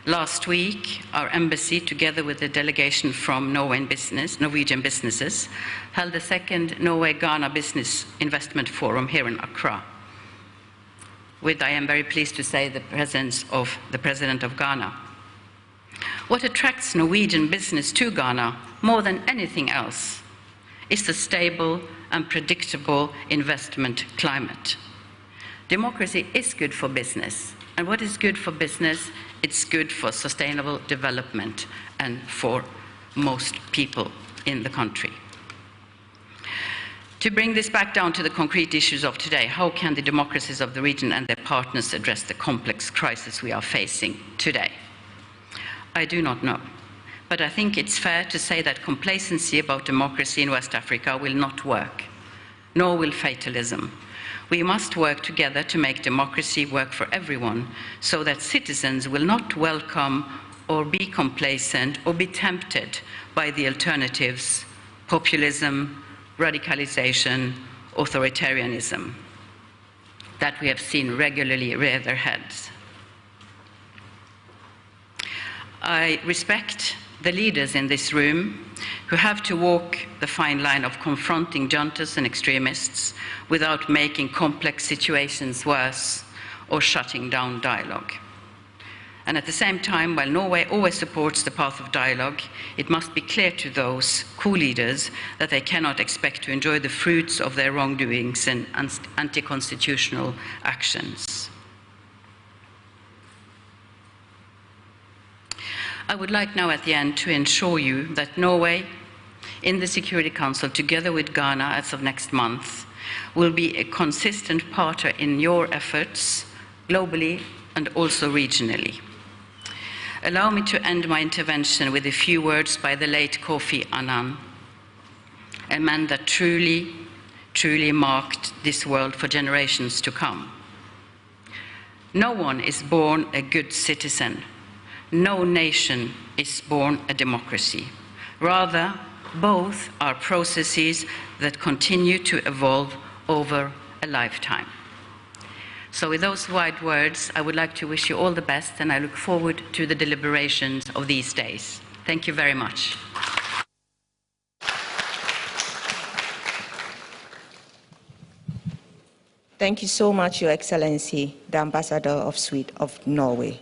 Last week, our embassy, together with a delegation from Norwegian businesses, held the second Norway-Ghana Business Investment Forum here in Accra, with, I am very pleased to say, the presence of the President of Ghana. What attracts Norwegian business to Ghana more than anything else is the stable and predictable investment climate. Democracy is good for business, and what is good for business? It's good for sustainable development and for most people in the country. To bring this back down to the concrete issues of today, how can the democracies of the region and their partners address the complex crisis we are facing today? I do not know, but I think it's fair to say that complacency about democracy in West Africa will not work, nor will fatalism. We must work together to make democracy work for everyone, so that citizens will not welcome or be complacent or be tempted by the alternatives, populism, radicalization, authoritarianism, that we have seen regularly rear their heads. I respect the leaders in this room who have to walk the fine line of confronting juntas and extremists without making complex situations worse or shutting down dialogue. And at the same time, while Norway always supports the path of dialogue, it must be clear to those co-leaders that they cannot expect to enjoy the fruits of their wrongdoings and anti-constitutional actions. I would like now at the end to ensure you that Norway in the Security Council, together with Ghana as of next month, will be a consistent partner in your efforts globally and also regionally. Allow me to end my intervention with a few words by the late Kofi Annan, a man that truly marked this world for generations to come. No one is born a good citizen. No nation is born a democracy. Rather, both are processes that continue to evolve over a lifetime. So with those wise words, I would like to wish you all the best, and I look forward to the deliberations of these days. Thank you very much. Thank you so much, Your Excellency, the Ambassador of Sweden of Norway.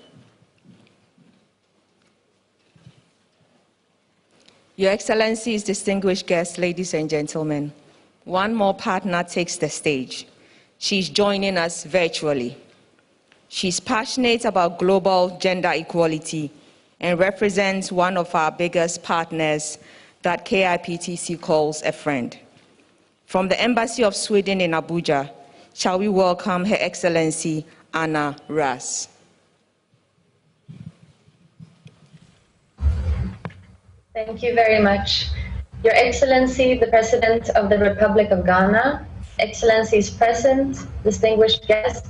Your Excellencies, distinguished guests, ladies and gentlemen, one more partner takes the stage. She's joining us virtually. She's passionate about global gender equality and represents one of our biggest partners that KIPTC calls a friend. From the Embassy of Sweden in Abuja, shall we welcome Her Excellency Anna Ras. Thank you very much. Your Excellency, the President of the Republic of Ghana, Excellencies present, distinguished guests,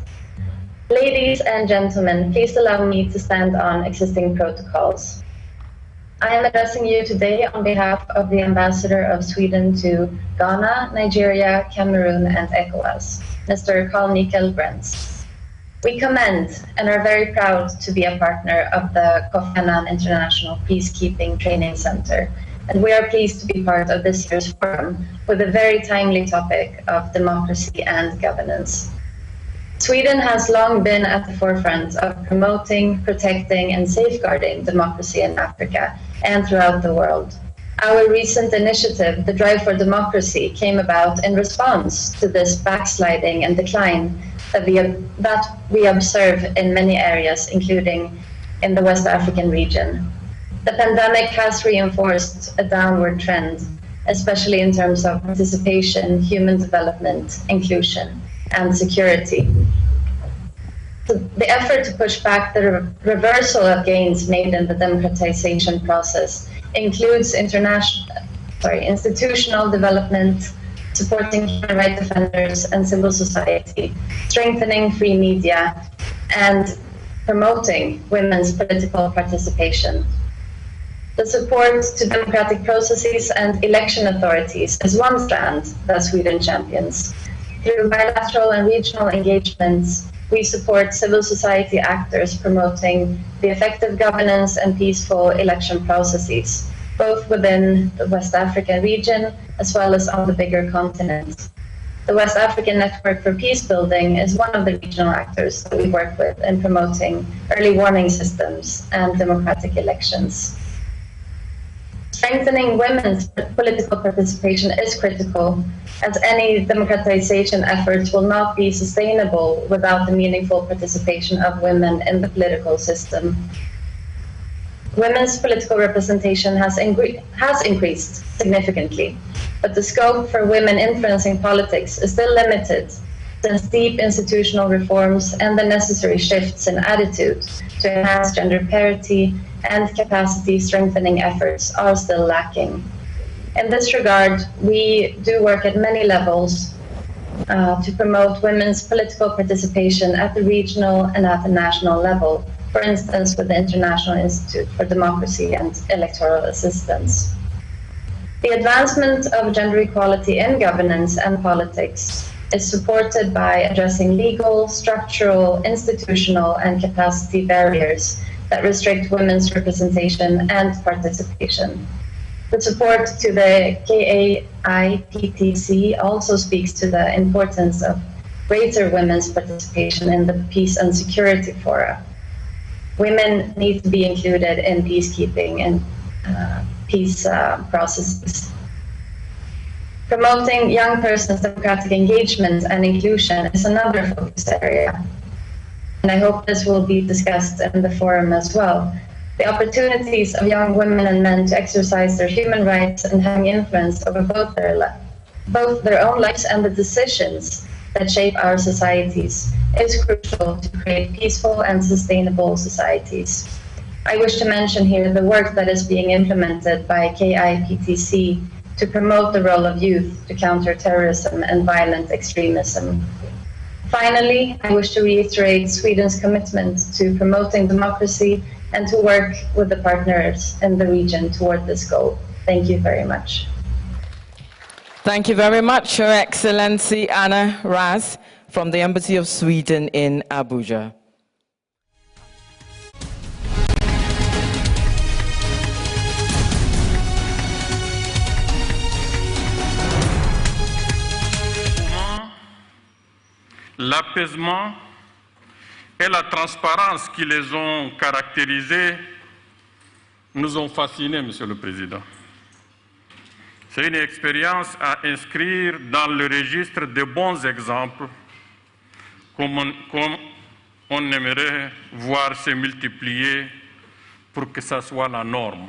ladies and gentlemen, please allow me to stand on existing protocols. I am addressing you today on behalf of the Ambassador of Sweden to Ghana, Nigeria, Cameroon, and ECOWAS, Mr. Carl Michael Brents. We commend and are very proud to be a partner of the Kofi Annan International Peacekeeping Training Center, and we are pleased to be part of this year's forum with a very timely topic of democracy and governance. Sweden has long been at the forefront of promoting, protecting, and safeguarding democracy in Africa and throughout the world. Our recent initiative, the Drive for Democracy, came about in response to this backsliding and decline that we observe in many areas, including in the West African region. The pandemic has reinforced a downward trend, especially in terms of participation, human development, inclusion, and security. So the effort to push back the reversal of gains made in the democratization process includes institutional development, supporting human rights defenders and civil society, strengthening free media, and promoting women's political participation. The support to democratic processes and election authorities is one strand that Sweden champions. Through bilateral and regional engagements, we support civil society actors promoting the effective governance and peaceful election processes, both within the West African region as well as on the bigger continent. The West African Network for Peace Building is one of the regional actors that we work with in promoting early warning systems and democratic elections. Strengthening women's political participation is critical, as any democratization efforts will not be sustainable without the meaningful participation of women in the political system. Women's political representation has increased significantly, but the scope for women influencing politics is still limited, since deep institutional reforms and the necessary shifts in attitudes to enhance gender parity and capacity strengthening efforts are still lacking. In this regard, we do work at many levels to promote women's political participation at the regional and at the national level, for instance, with the International Institute for Democracy and Electoral Assistance. The advancement of gender equality in governance and politics is supported by addressing legal, structural, institutional, and capacity barriers that restrict women's representation and participation. The support to the KIPTC also speaks to the importance of greater women's participation in the peace and security fora. Women need to be included in peacekeeping and peace processes. Promoting young persons' democratic engagement and inclusion is another focus area, and I hope this will be discussed in the forum as well. The opportunities of young women and men to exercise their human rights and having influence over both their own lives and the decisions that shape our societies is crucial to create peaceful and sustainable societies. I wish to mention here the work that is being implemented by KIPTC to promote the role of youth to counter terrorism and violent extremism. Finally, I wish to reiterate Sweden's commitment to promoting democracy and to work with the partners in the region toward this goal. Thank you very much. Thank you very much, Your Excellency Anna Raz from the Embassy of Sweden in Abuja. L'apaisement et la transparence qui les ont caractérisés nous ont fascinés, Monsieur le Président. C'est une expérience à inscrire dans le registre de bons exemples, comme on aimerait voir se multiplier pour que ça soit la norme.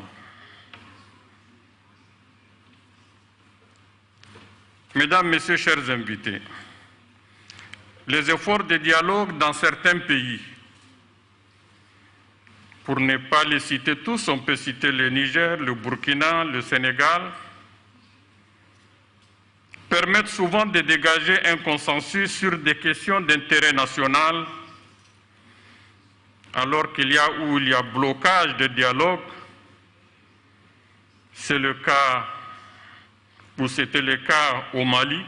Mesdames, Messieurs, chers invités, les efforts de dialogue dans certains pays, pour ne pas les citer tous, on peut citer le Niger, le Burkina, le Sénégal, permettent souvent de dégager un consensus sur des questions d'intérêt national, alors qu'il y a blocage de dialogue. C'est le cas, ou c'était le cas au Mali,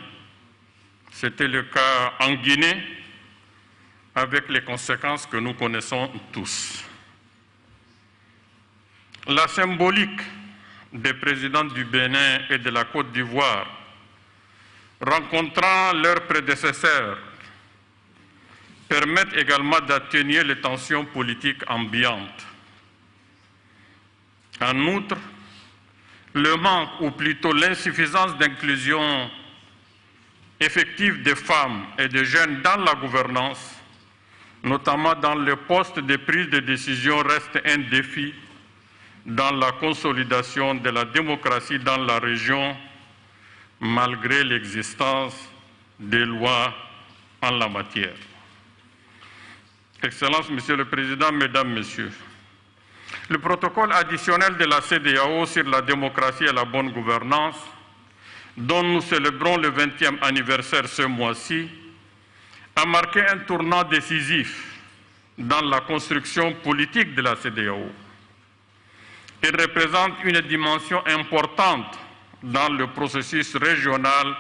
c'était le cas en Guinée, avec les conséquences que nous connaissons tous. La symbolique des présidents du Bénin et de la Côte d'Ivoire rencontrant leurs prédécesseurs permettent également d'atténuer les tensions politiques ambiantes. En outre, le manque ou plutôt l'insuffisance d'inclusion effective des femmes et des jeunes dans la gouvernance, notamment dans les postes de prise de décision, reste un défi dans la consolidation de la démocratie dans la région, malgré l'existence des lois en la matière. Excellences, Monsieur le Président, Mesdames, Messieurs, le protocole additionnel de la CEDEAO sur la démocratie et la bonne gouvernance, dont nous célébrons le 20e anniversaire ce mois-ci, a marqué un tournant décisif dans la construction politique de la CEDEAO. Il représente une dimension importante dans le processus régional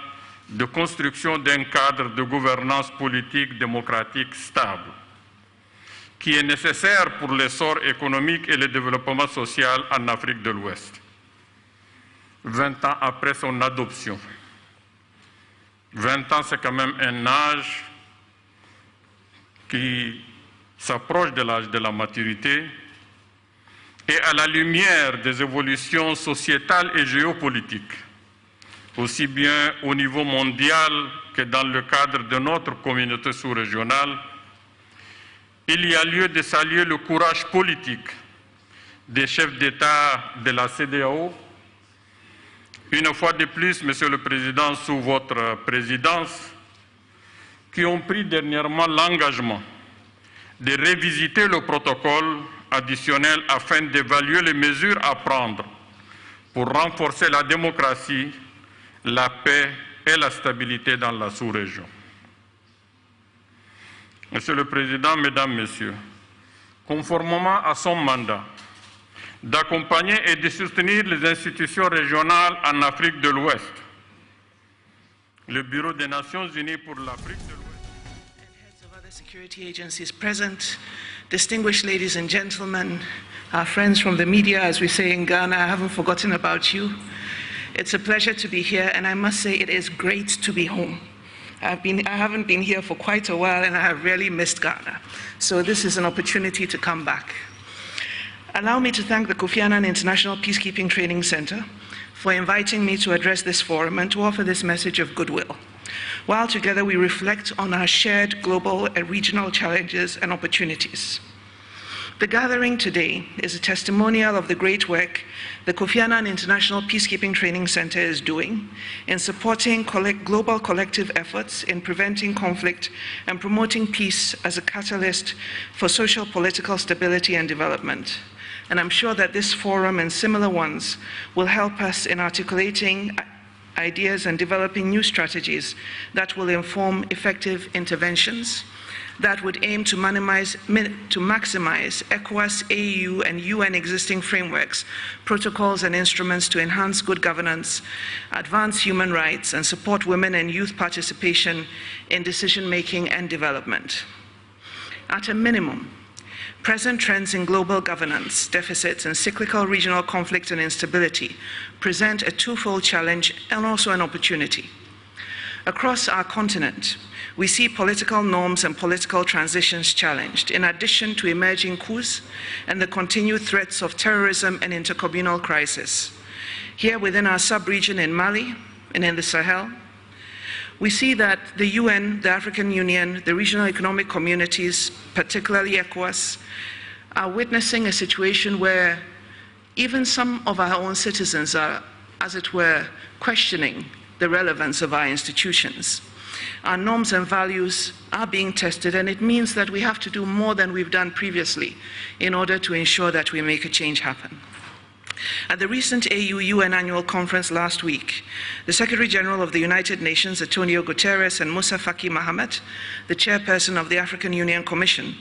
de construction d'un cadre de gouvernance politique démocratique stable, qui est nécessaire pour l'essor économique et le développement social en Afrique de l'Ouest. 20 ans après son adoption. 20 ans, c'est quand même un âge qui s'approche de l'âge de la maturité, et à la lumière des évolutions sociétales et géopolitiques, aussi bien au niveau mondial que dans le cadre de notre communauté sous-régionale, il y a lieu de saluer le courage politique des chefs d'État de la CEDEAO. Une fois de plus, Monsieur le Président, sous votre présidence, qui ont pris dernièrement l'engagement de révisiter le protocole additionnel afin d'évaluer les mesures à prendre pour renforcer la démocratie, la paix et la stabilité dans la sous-région. Monsieur le Président, Mesdames, Messieurs, conformément à son mandat d'accompagner et de soutenir les institutions régionales en Afrique de l'Ouest, le Bureau des Nations Unies pour l'Afrique de l'Ouest, security agencies present, distinguished ladies and gentlemen, our friends from the media, as we say in Ghana, I haven't forgotten about you. It's a pleasure to be here, and I must say it is great to be home. I haven't been here for quite a while, and I have really missed Ghana. So this is an opportunity to come back. Allow me to thank the Kofi Annan International Peacekeeping Training Center for inviting me to address this forum and to offer this message of goodwill, while together we reflect on our shared global and regional challenges and opportunities. The gathering today is a testimonial of the great work the Kofi Annan International Peacekeeping Training Center is doing in supporting global collective efforts in preventing conflict and promoting peace as a catalyst for social political stability and development. And I'm sure that this forum and similar ones will help us in articulating ideas and developing new strategies that will inform effective interventions that would aim to maximize ECOWAS, AU, and UN existing frameworks, protocols, and instruments to enhance good governance, advance human rights, and support women and youth participation in decision-making and development. At a minimum, present trends in global governance, deficits, and cyclical regional conflict and instability present a twofold challenge and also an opportunity. Across our continent, we see political norms and political transitions challenged, in addition to emerging coups and the continued threats of terrorism and intercommunal crisis. Here within our sub-region in Mali and in the Sahel, we see that the UN, the African Union, the regional economic communities, particularly ECOWAS, are witnessing a situation where even some of our own citizens are, as it were, questioning the relevance of our institutions. Our norms and values are being tested, and it means that we have to do more than we've done previously in order to ensure that we make a change happen. At the recent AU-UN annual conference last week, the Secretary General of the United Nations, Antonio Guterres, and Moussa Faki Mahamat, the chairperson of the African Union Commission,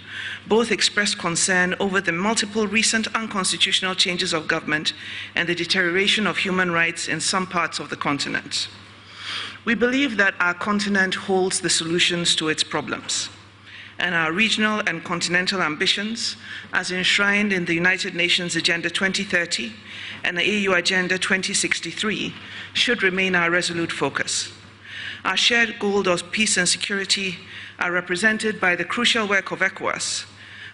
both expressed concern over the multiple recent unconstitutional changes of government and the deterioration of human rights in some parts of the continent. We believe that our continent holds the solutions to its problems, and our regional and continental ambitions, as enshrined in the United Nations Agenda 2030 and the AU Agenda 2063, should remain our resolute focus. Our shared goal of peace and security are represented by the crucial work of ECOWAS,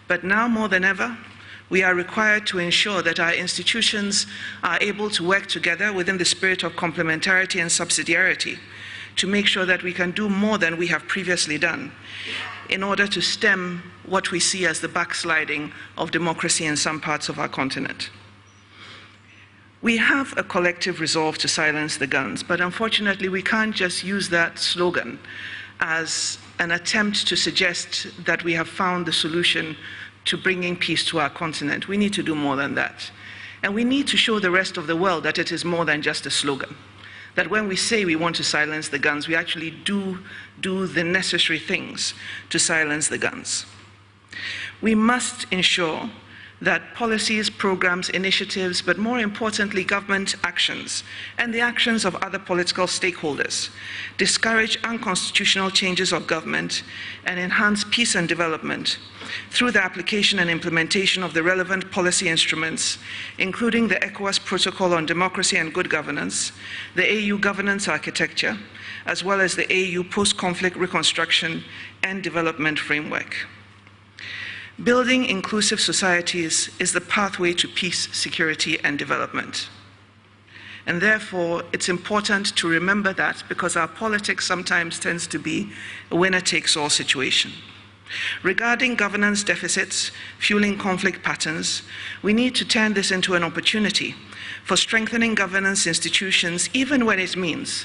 but now more than ever, we are required to ensure that our institutions are able to work together within the spirit of complementarity and subsidiarity to make sure that we can do more than we have previously done in order to stem what we see as the backsliding of democracy in some parts of our continent. We have a collective resolve to silence the guns, but unfortunately we can't just use that slogan as an attempt to suggest that we have found the solution to bringing peace to our continent. We need to do more than that. And we need to show the rest of the world that it is more than just a slogan. That when we say we want to silence the guns, we actually do the necessary things to silence the guns. We must ensure that policies, programs, initiatives, but more importantly, government actions and the actions of other political stakeholders discourage unconstitutional changes of government and enhance peace and development through the application and implementation of the relevant policy instruments, including the ECOWAS Protocol on Democracy and Good Governance, the AU Governance Architecture, as well as the AU Post-Conflict Reconstruction and Development Framework. Building inclusive societies is the pathway to peace, security, and development. And therefore, it's important to remember that because our politics sometimes tends to be a winner-takes-all situation. Regarding governance deficits fueling conflict patterns, we need to turn this into an opportunity for strengthening governance institutions, even when it means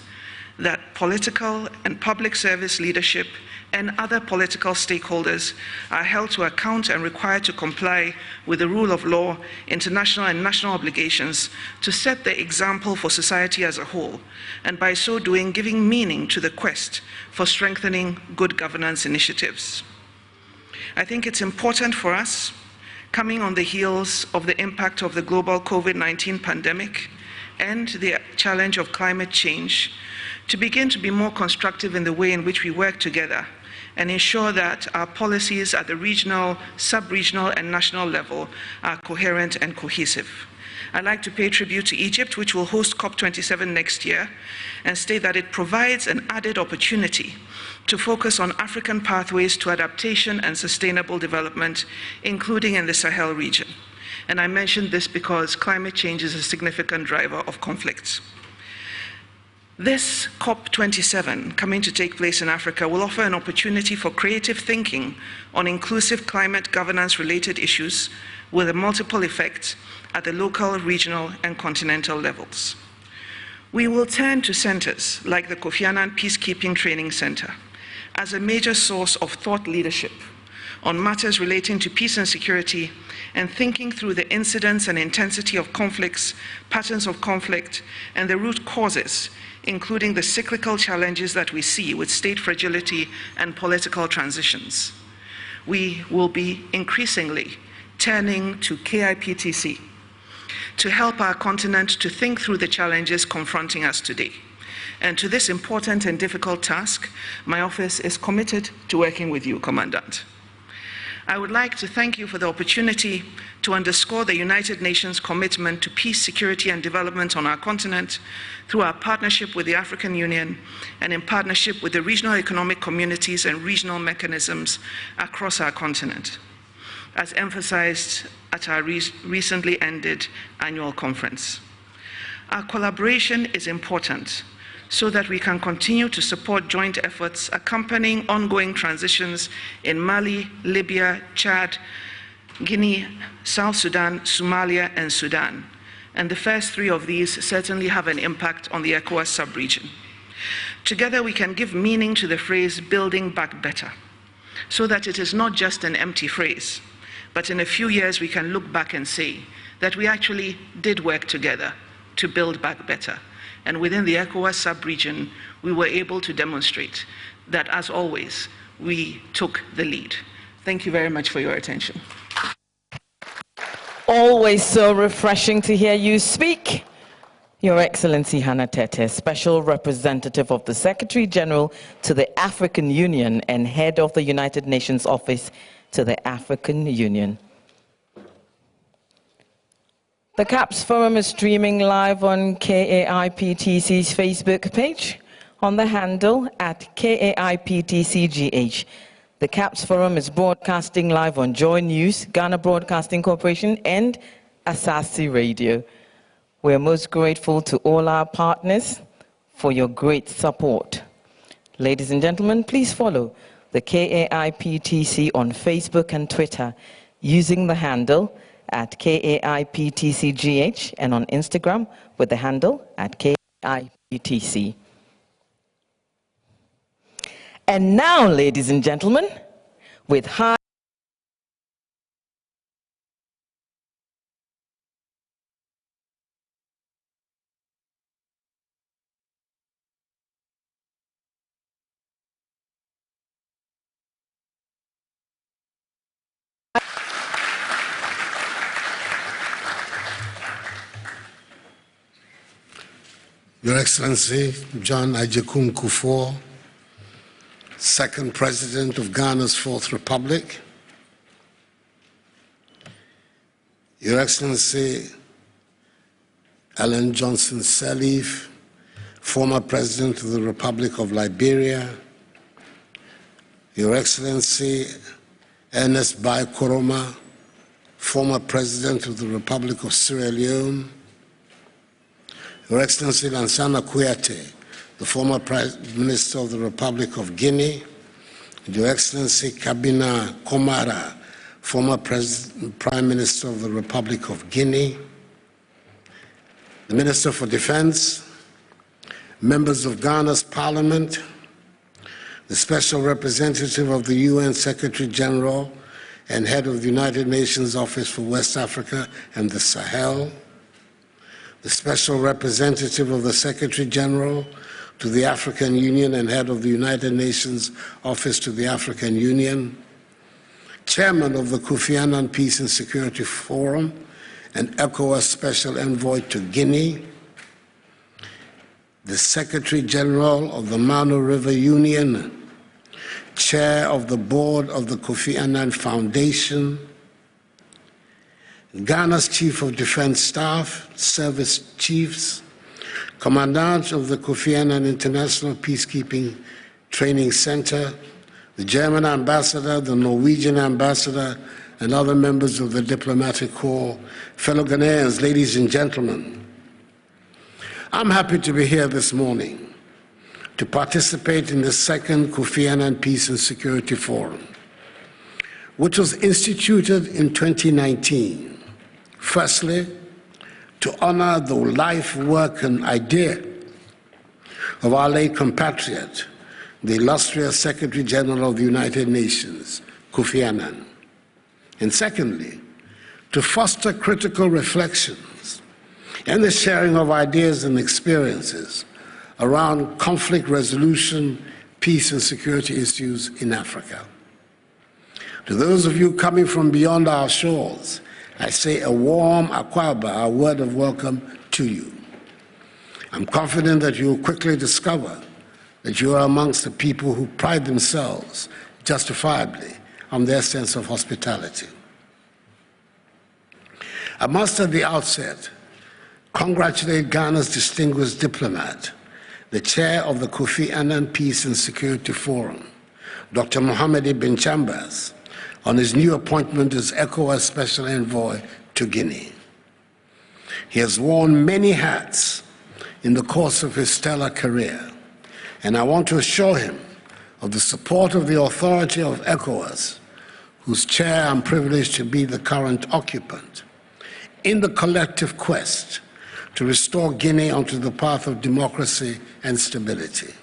that political and public service leadership and other political stakeholders are held to account and required to comply with the rule of law, international and national obligations to set the example for society as a whole, and by so doing, giving meaning to the quest for strengthening good governance initiatives. I think it's important for us, coming on the heels of the impact of the global COVID-19 pandemic and the challenge of climate change, to begin to be more constructive in the way in which we work together and ensure that our policies at the regional, sub-regional, and national level are coherent and cohesive. I'd like to pay tribute to Egypt, which will host COP27 next year, and state that it provides an added opportunity to focus on African pathways to adaptation and sustainable development, including in the Sahel region. And I mention this because climate change is a significant driver of conflicts. This COP27 coming to take place in Africa will offer an opportunity for creative thinking on inclusive climate governance-related issues with a multiple effect at the local, regional, and continental levels. We will turn to centers like the Kofi Annan Peacekeeping Training Center as a major source of thought leadership on matters relating to peace and security, and thinking through the incidence and intensity of conflicts, patterns of conflict, and the root causes, including the cyclical challenges that we see with state fragility and political transitions. We will be increasingly turning to KIPTC to help our continent to think through the challenges confronting us today. And to this important and difficult task, my office is committed to working with you, Commandant. I would like to thank you for the opportunity to underscore the United Nations commitment to peace, security, and development on our continent through our partnership with the African Union and in partnership with the regional economic communities and regional mechanisms across our continent, as emphasized at our recently ended annual conference. Our collaboration is important so that we can continue to support joint efforts accompanying ongoing transitions in Mali, Libya, Chad, Guinea, South Sudan, Somalia, and Sudan. And the first three of these certainly have an impact on the ECOWAS sub-region. Together we can give meaning to the phrase "building back better," so that it is not just an empty phrase, but in a few years we can look back and say that we actually did work together to build back better. And within the ECOWAS sub-region, we were able to demonstrate that, as always, we took the lead. Thank you very much for your attention. Always so refreshing to hear you speak. Your Excellency Hannah Tete, Special Representative of the Secretary General to the African Union and Head of the United Nations Office to the African Union. The CAPS Forum is streaming live on KAIPTC's Facebook page on the handle at KAIPTCGH. The CAPS Forum is broadcasting live on Joy News, Ghana Broadcasting Corporation, and Asasi Radio. We are most grateful to all our partners for your great support. Ladies and gentlemen, please follow the KAIPTC on Facebook and Twitter using the handle at KAIPTCGH and on Instagram with the handle at KAIPTC. And now, ladies and gentlemen, with high Your Excellency John Ajikun Kufuor, Second President of Ghana's Fourth Republic, Your Excellency Ellen Johnson Sirleaf, former President of the Republic of Liberia, Your Excellency Ernest Bai Koroma, former President of the Republic of Sierra Leone, Your Excellency Lansana Kouyaté, the former Prime Minister of the Republic of Guinea, and Your Excellency Kabina Komara, former Prime Minister of the Republic of Guinea, the Minister for Defense, members of Ghana's Parliament, the Special Representative of the UN Secretary General and Head of the United Nations Office for West Africa and the Sahel, the Special Representative of the Secretary General to the African Union and Head of the United Nations Office to the African Union, Chairman of the Kofi Annan Peace and Security Forum and ECOWAS Special Envoy to Guinea, the Secretary General of the Mano River Union, Chair of the Board of the Kofi Annan Foundation, Ghana's Chief of Defense Staff, Service Chiefs, Commandant of the Kofi Annan International Peacekeeping Training Center, the German Ambassador, the Norwegian Ambassador, and other members of the Diplomatic Corps, fellow Ghanaians, ladies and gentlemen. I'm happy to be here this morning to participate in the second Kofi Annan Peace and Security Forum, which was instituted in 2019. Firstly, to honor the life, work, and idea of our late compatriot, the illustrious Secretary General of the United Nations, Kofi Annan. And secondly, to foster critical reflections and the sharing of ideas and experiences around conflict resolution, peace and security issues in Africa. To those of you coming from beyond our shores, I say a warm akwaba, a word of welcome to you. I'm confident that you will quickly discover that you are amongst the people who pride themselves, justifiably, on their sense of hospitality. I must at the outset congratulate Ghana's distinguished diplomat, the chair of the Kofi Annan Peace and Security Forum, Dr. Mohamed Ibn Chambers, on his new appointment as ECOWAS Special Envoy to Guinea. He has worn many hats in the course of his stellar career, and I want to assure him of the support of the authority of ECOWAS, whose chair I'm privileged to be the current occupant, in the collective quest to restore Guinea onto the path of democracy and stability.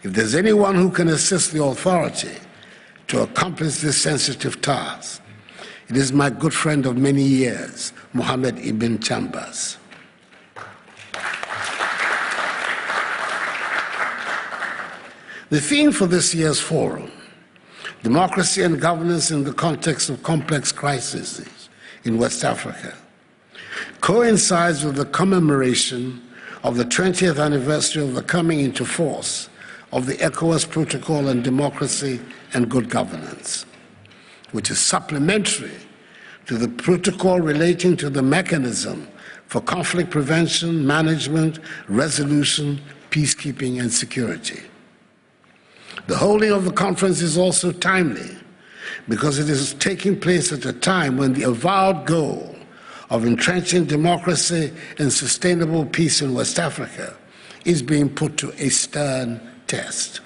If there's anyone who can assist the authority to accomplish this sensitive task, it is my good friend of many years, Mohamed Ibn Chambers. The theme for this year's forum, Democracy and Governance in the Context of Complex Crises in West Africa, coincides with the commemoration of the 20th anniversary of the coming into force of the ECOWAS Protocol on Democracy and Good Governance, which is supplementary to the protocol relating to the mechanism for conflict prevention, management, resolution, peacekeeping, and security. The holding of the conference is also timely because it is taking place at a time when the avowed goal of entrenching democracy and sustainable peace in West Africa is being put to a stern test.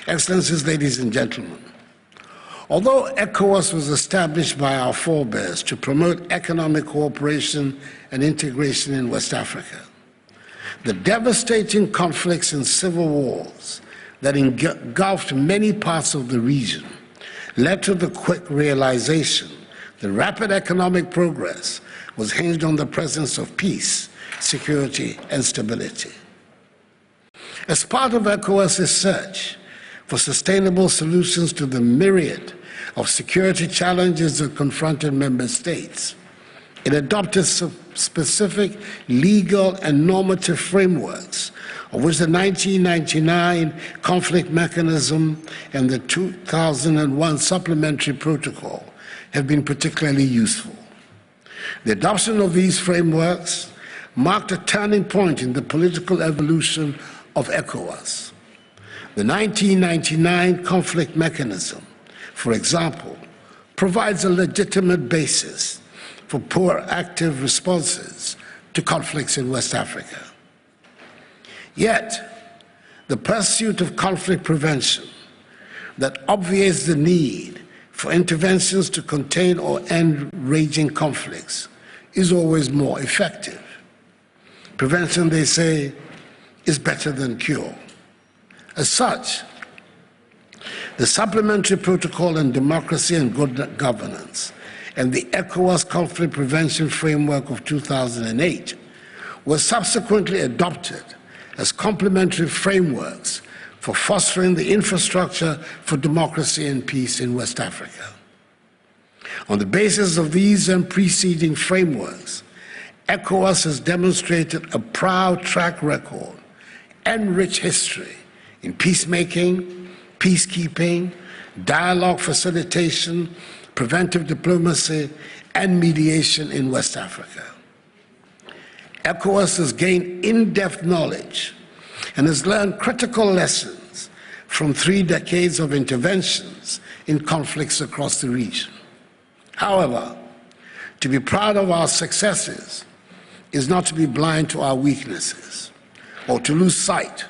Excellencies, ladies and gentlemen, although ECOWAS was established by our forebears to promote economic cooperation and integration in West Africa, the devastating conflicts and civil wars that engulfed many parts of the region led to the quick realization that rapid economic progress was hinged on the presence of peace, security, and stability. As part of ECOWAS's search for sustainable solutions to the myriad of security challenges that confronted member states, it adopted specific legal and normative frameworks, of which the 1999 conflict mechanism and the 2001 supplementary protocol have been particularly useful. The adoption of these frameworks marked a turning point in the political evolution of ECOWAS. The 1999 conflict mechanism, for example, provides a legitimate basis for proactive responses to conflicts in West Africa. Yet, the pursuit of conflict prevention that obviates the need for interventions to contain or end raging conflicts is always more effective. Prevention, they say, is better than cure. As such, the Supplementary Protocol on Democracy and Good Governance and the ECOWAS Conflict Prevention Framework of 2008 were subsequently adopted as complementary frameworks for fostering the infrastructure for democracy and peace in West Africa. On the basis of these and preceding frameworks, ECOWAS has demonstrated a proud track record and rich history in peacemaking, peacekeeping, dialogue facilitation, preventive diplomacy, and mediation in West Africa. ECOWAS has gained in-depth knowledge and has learned critical lessons from 3 decades of interventions in conflicts across the region. However, to be proud of our successes is not to be blind to our weaknesses or to lose sight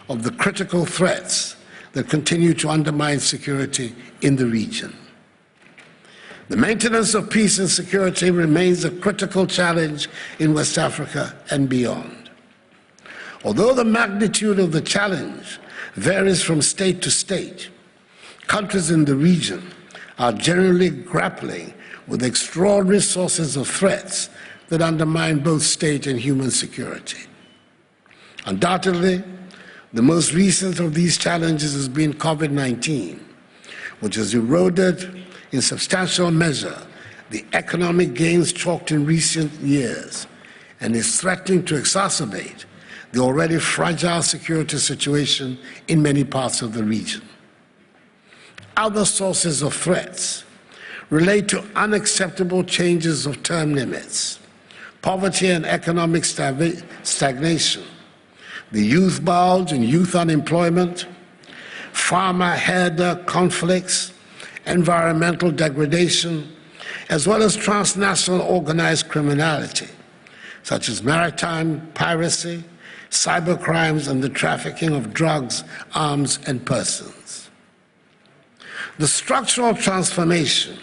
of the critical threats that continue to undermine security in the region. The maintenance of peace and security remains a critical challenge in West Africa and beyond. Although the magnitude of the challenge varies from state to state, countries in the region are generally grappling with extraordinary sources of threats that undermine both state and human security. Undoubtedly, the most recent of these challenges has been COVID-19, which has eroded in substantial measure the economic gains chalked in recent years and is threatening to exacerbate the already fragile security situation in many parts of the region. Other sources of threats relate to unacceptable changes of term limits, poverty and economic stagnation, the youth bulge and youth unemployment, farmer-herder conflicts, environmental degradation, as well as transnational organized criminality, such as maritime piracy, cybercrimes, and the trafficking of drugs, arms, and persons. The structural transformation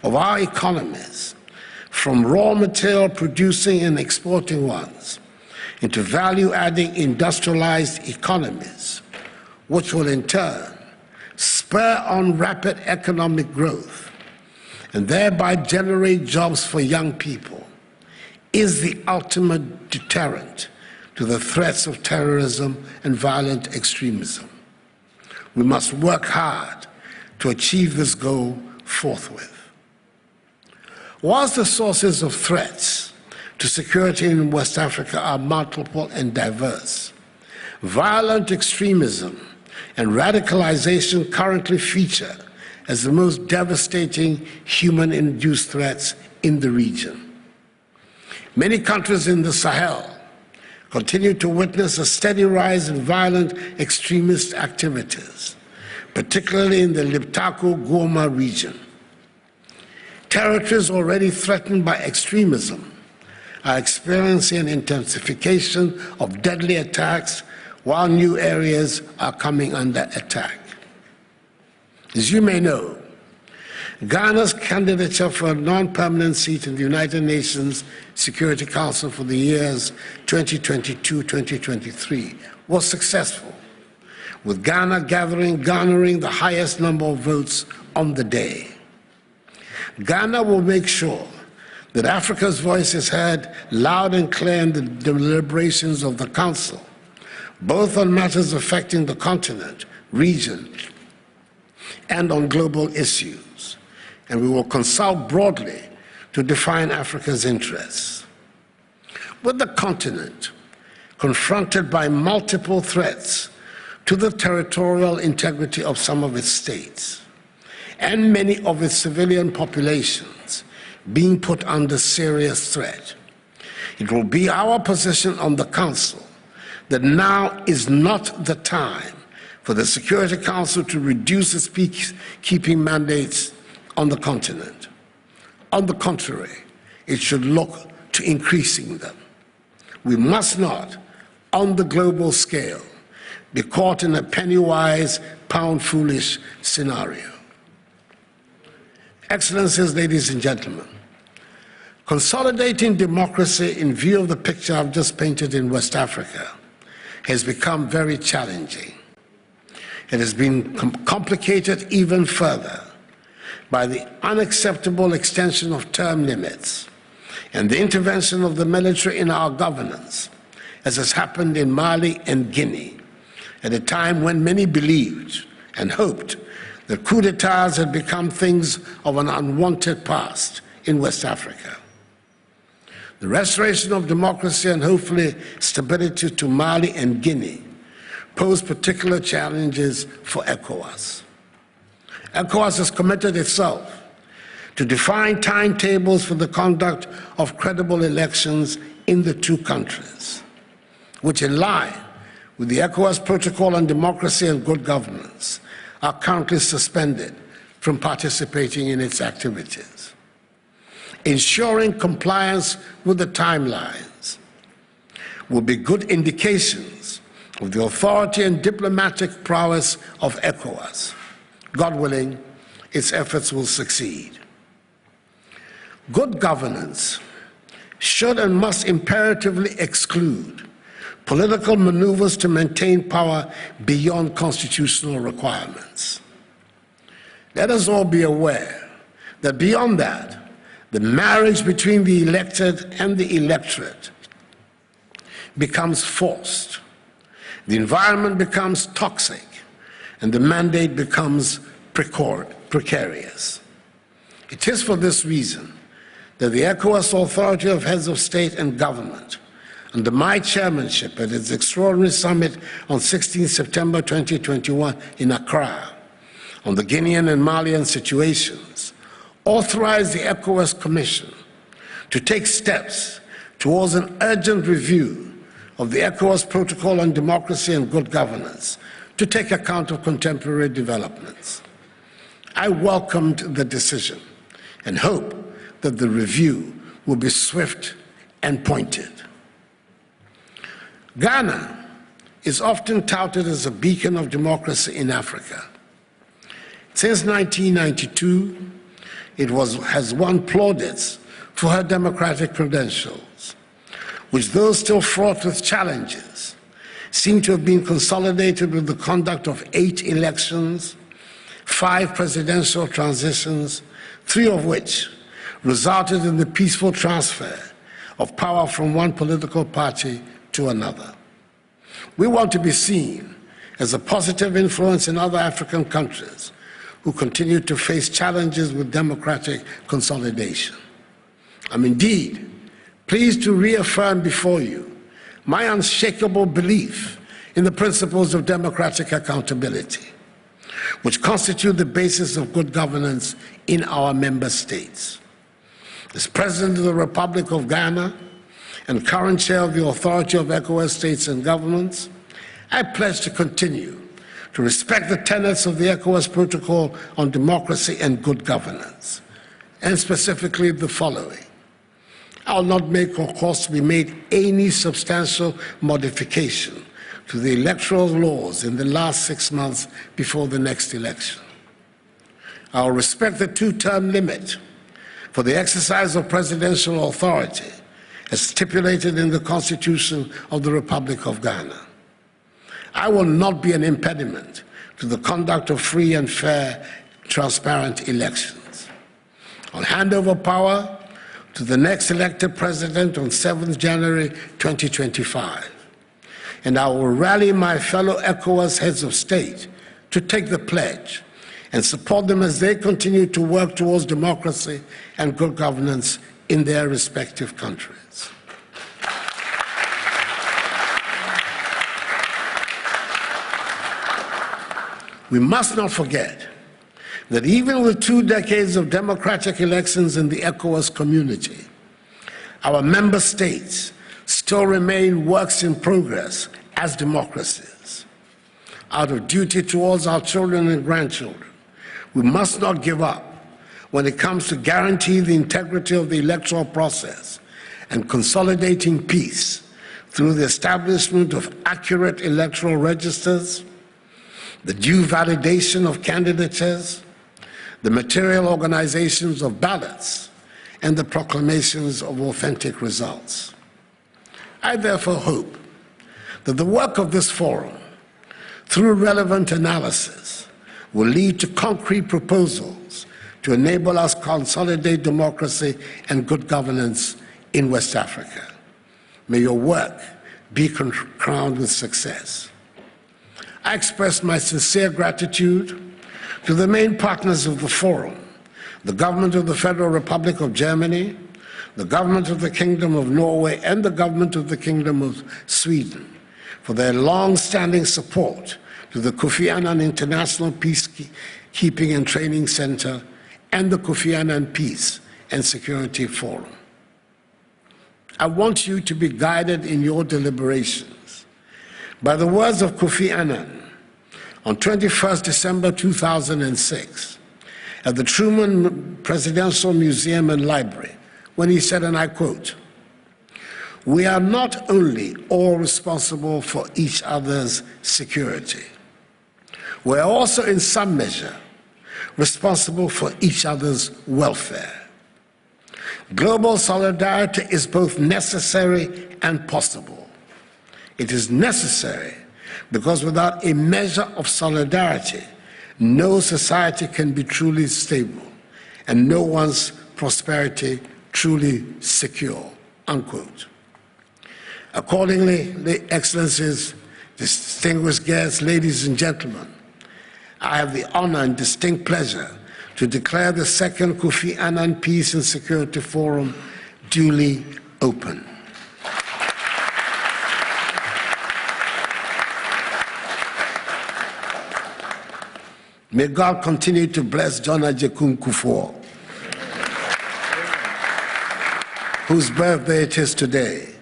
of our economies from raw material producing and exporting ones into value-adding industrialized economies, which will in turn spur on rapid economic growth and thereby generate jobs for young people, is the ultimate deterrent to the threats of terrorism and violent extremism. We must work hard to achieve this goal forthwith. Whilst the sources of threats to security in West Africa are multiple and diverse, violent extremism and radicalization currently feature as the most devastating human-induced threats in the region. Many countries in the Sahel continue to witness a steady rise in violent extremist activities, particularly in the Liptako-Goma region. Territories already threatened by extremism are experiencing an intensification of deadly attacks, while new areas are coming under attack. As you may know, Ghana's candidature for a non-permanent seat in the United Nations Security Council for the years 2022-2023 was successful, with Ghana garnering the highest number of votes on the day. Ghana will make sure that Africa's voice is heard loud and clear in the deliberations of the Council, both on matters affecting the continent, region, and on global issues, and we will consult broadly to define Africa's interests. With the continent confronted by multiple threats to the territorial integrity of some of its states, and many of its civilian populations being put under serious threat, it will be our position on the Council that now is not the time for the Security Council to reduce its peacekeeping mandates on the continent. On the contrary, it should look to increasing them. We must not, on the global scale, be caught in a penny-wise, pound-foolish scenario. Excellencies, ladies and gentlemen, consolidating democracy in view of the picture I've just painted in West Africa has become very challenging. It has been complicated even further by the unacceptable extension of term limits and the intervention of the military in our governance, as has happened in Mali and Guinea, at a time when many believed and hoped that coup d'etats had become things of an unwanted past in West Africa. The restoration of democracy and hopefully stability to Mali and Guinea pose particular challenges for ECOWAS. ECOWAS has committed itself to define timetables for the conduct of credible elections in the two countries, which, in line with the ECOWAS Protocol on Democracy and Good Governance, are currently suspended from participating in its activities. Ensuring compliance with the timelines will be good indications of the authority and diplomatic prowess of ECOWAS. God willing, its efforts will succeed. Good governance should and must imperatively exclude political maneuvers to maintain power beyond constitutional requirements. Let us all be aware that beyond that, the marriage between the elected and the electorate becomes forced, the environment becomes toxic, and the mandate becomes precarious. It is for this reason that the ECOWAS Authority of Heads of State and Government, under my chairmanship at its extraordinary summit on 16 September 2021 in Accra, on the Guinean and Malian situations, authorized the ECOWAS Commission to take steps towards an urgent review of the ECOWAS Protocol on Democracy and Good Governance to take account of contemporary developments. I welcomed the decision and hope that the review will be swift and pointed. Ghana is often touted as a beacon of democracy in Africa. Since 1992, it has won plaudits for her democratic credentials, which, though still fraught with challenges, seem to have been consolidated with the conduct of 8 elections, 5 presidential transitions, 3 of which resulted in the peaceful transfer of power from one political party to another. We want to be seen as a positive influence in other African countries who continue to face challenges with democratic consolidation. I'm indeed pleased to reaffirm before you my unshakable belief in the principles of democratic accountability, which constitute the basis of good governance in our member states. As President of the Republic of Ghana and current chair of the Authority of ECOWAS States and Governments, I pledge to continue to respect the tenets of the ECOWAS Protocol on Democracy and Good Governance, and specifically the following. I will not make or cause to be made any substantial modification to the electoral laws in the last 6 months before the next election. I will respect the 2-term limit for the exercise of presidential authority as stipulated in the Constitution of the Republic of Ghana. I will not be an impediment to the conduct of free and fair, transparent elections. I'll hand over power to the next elected president on 7th January 2025. And I will rally my fellow ECOWAS heads of state to take the pledge and support them as they continue to work towards democracy and good governance in their respective countries. We must not forget that even with 2 decades of democratic elections in the ECOWAS community, our member states still remain works in progress as democracies. Out of duty towards our children and grandchildren, we must not give up when it comes to guaranteeing the integrity of the electoral process and consolidating peace through the establishment of accurate electoral registers, the due validation of candidatures, the material organizations of ballots, and the proclamations of authentic results. I therefore hope that the work of this forum, through relevant analysis, will lead to concrete proposals to enable us to consolidate democracy and good governance in West Africa. May your work be crowned with success. I express my sincere gratitude to the main partners of the forum, the government of the Federal Republic of Germany, the government of the Kingdom of Norway, and the government of the Kingdom of Sweden for their long-standing support to the Kofi Annan International Peacekeeping and Training Center and the Kofi Annan Peace and Security Forum. I want you to be guided in your deliberations by the words of Kofi Annan on 21st December 2006 at the Truman Presidential Museum and Library, when he said, and I quote, We are not only all responsible for each other's security, we are also in some measure responsible for each other's welfare. Global solidarity is both necessary and possible. It is necessary because without a measure of solidarity, no society can be truly stable and no one's prosperity truly secure, unquote. Accordingly, Excellencies, distinguished guests, ladies and gentlemen, I have the honor and distinct pleasure to declare the second Kofi Annan Peace and Security Forum duly open. May God continue to bless John Agyekum Kufuor, whose birthday it is today.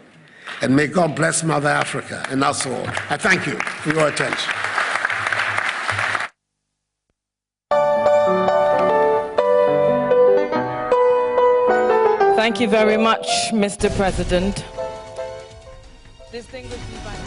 And may God bless Mother Africa and us all. I thank you for your attention. Thank you very much, Mr. President. Distinguished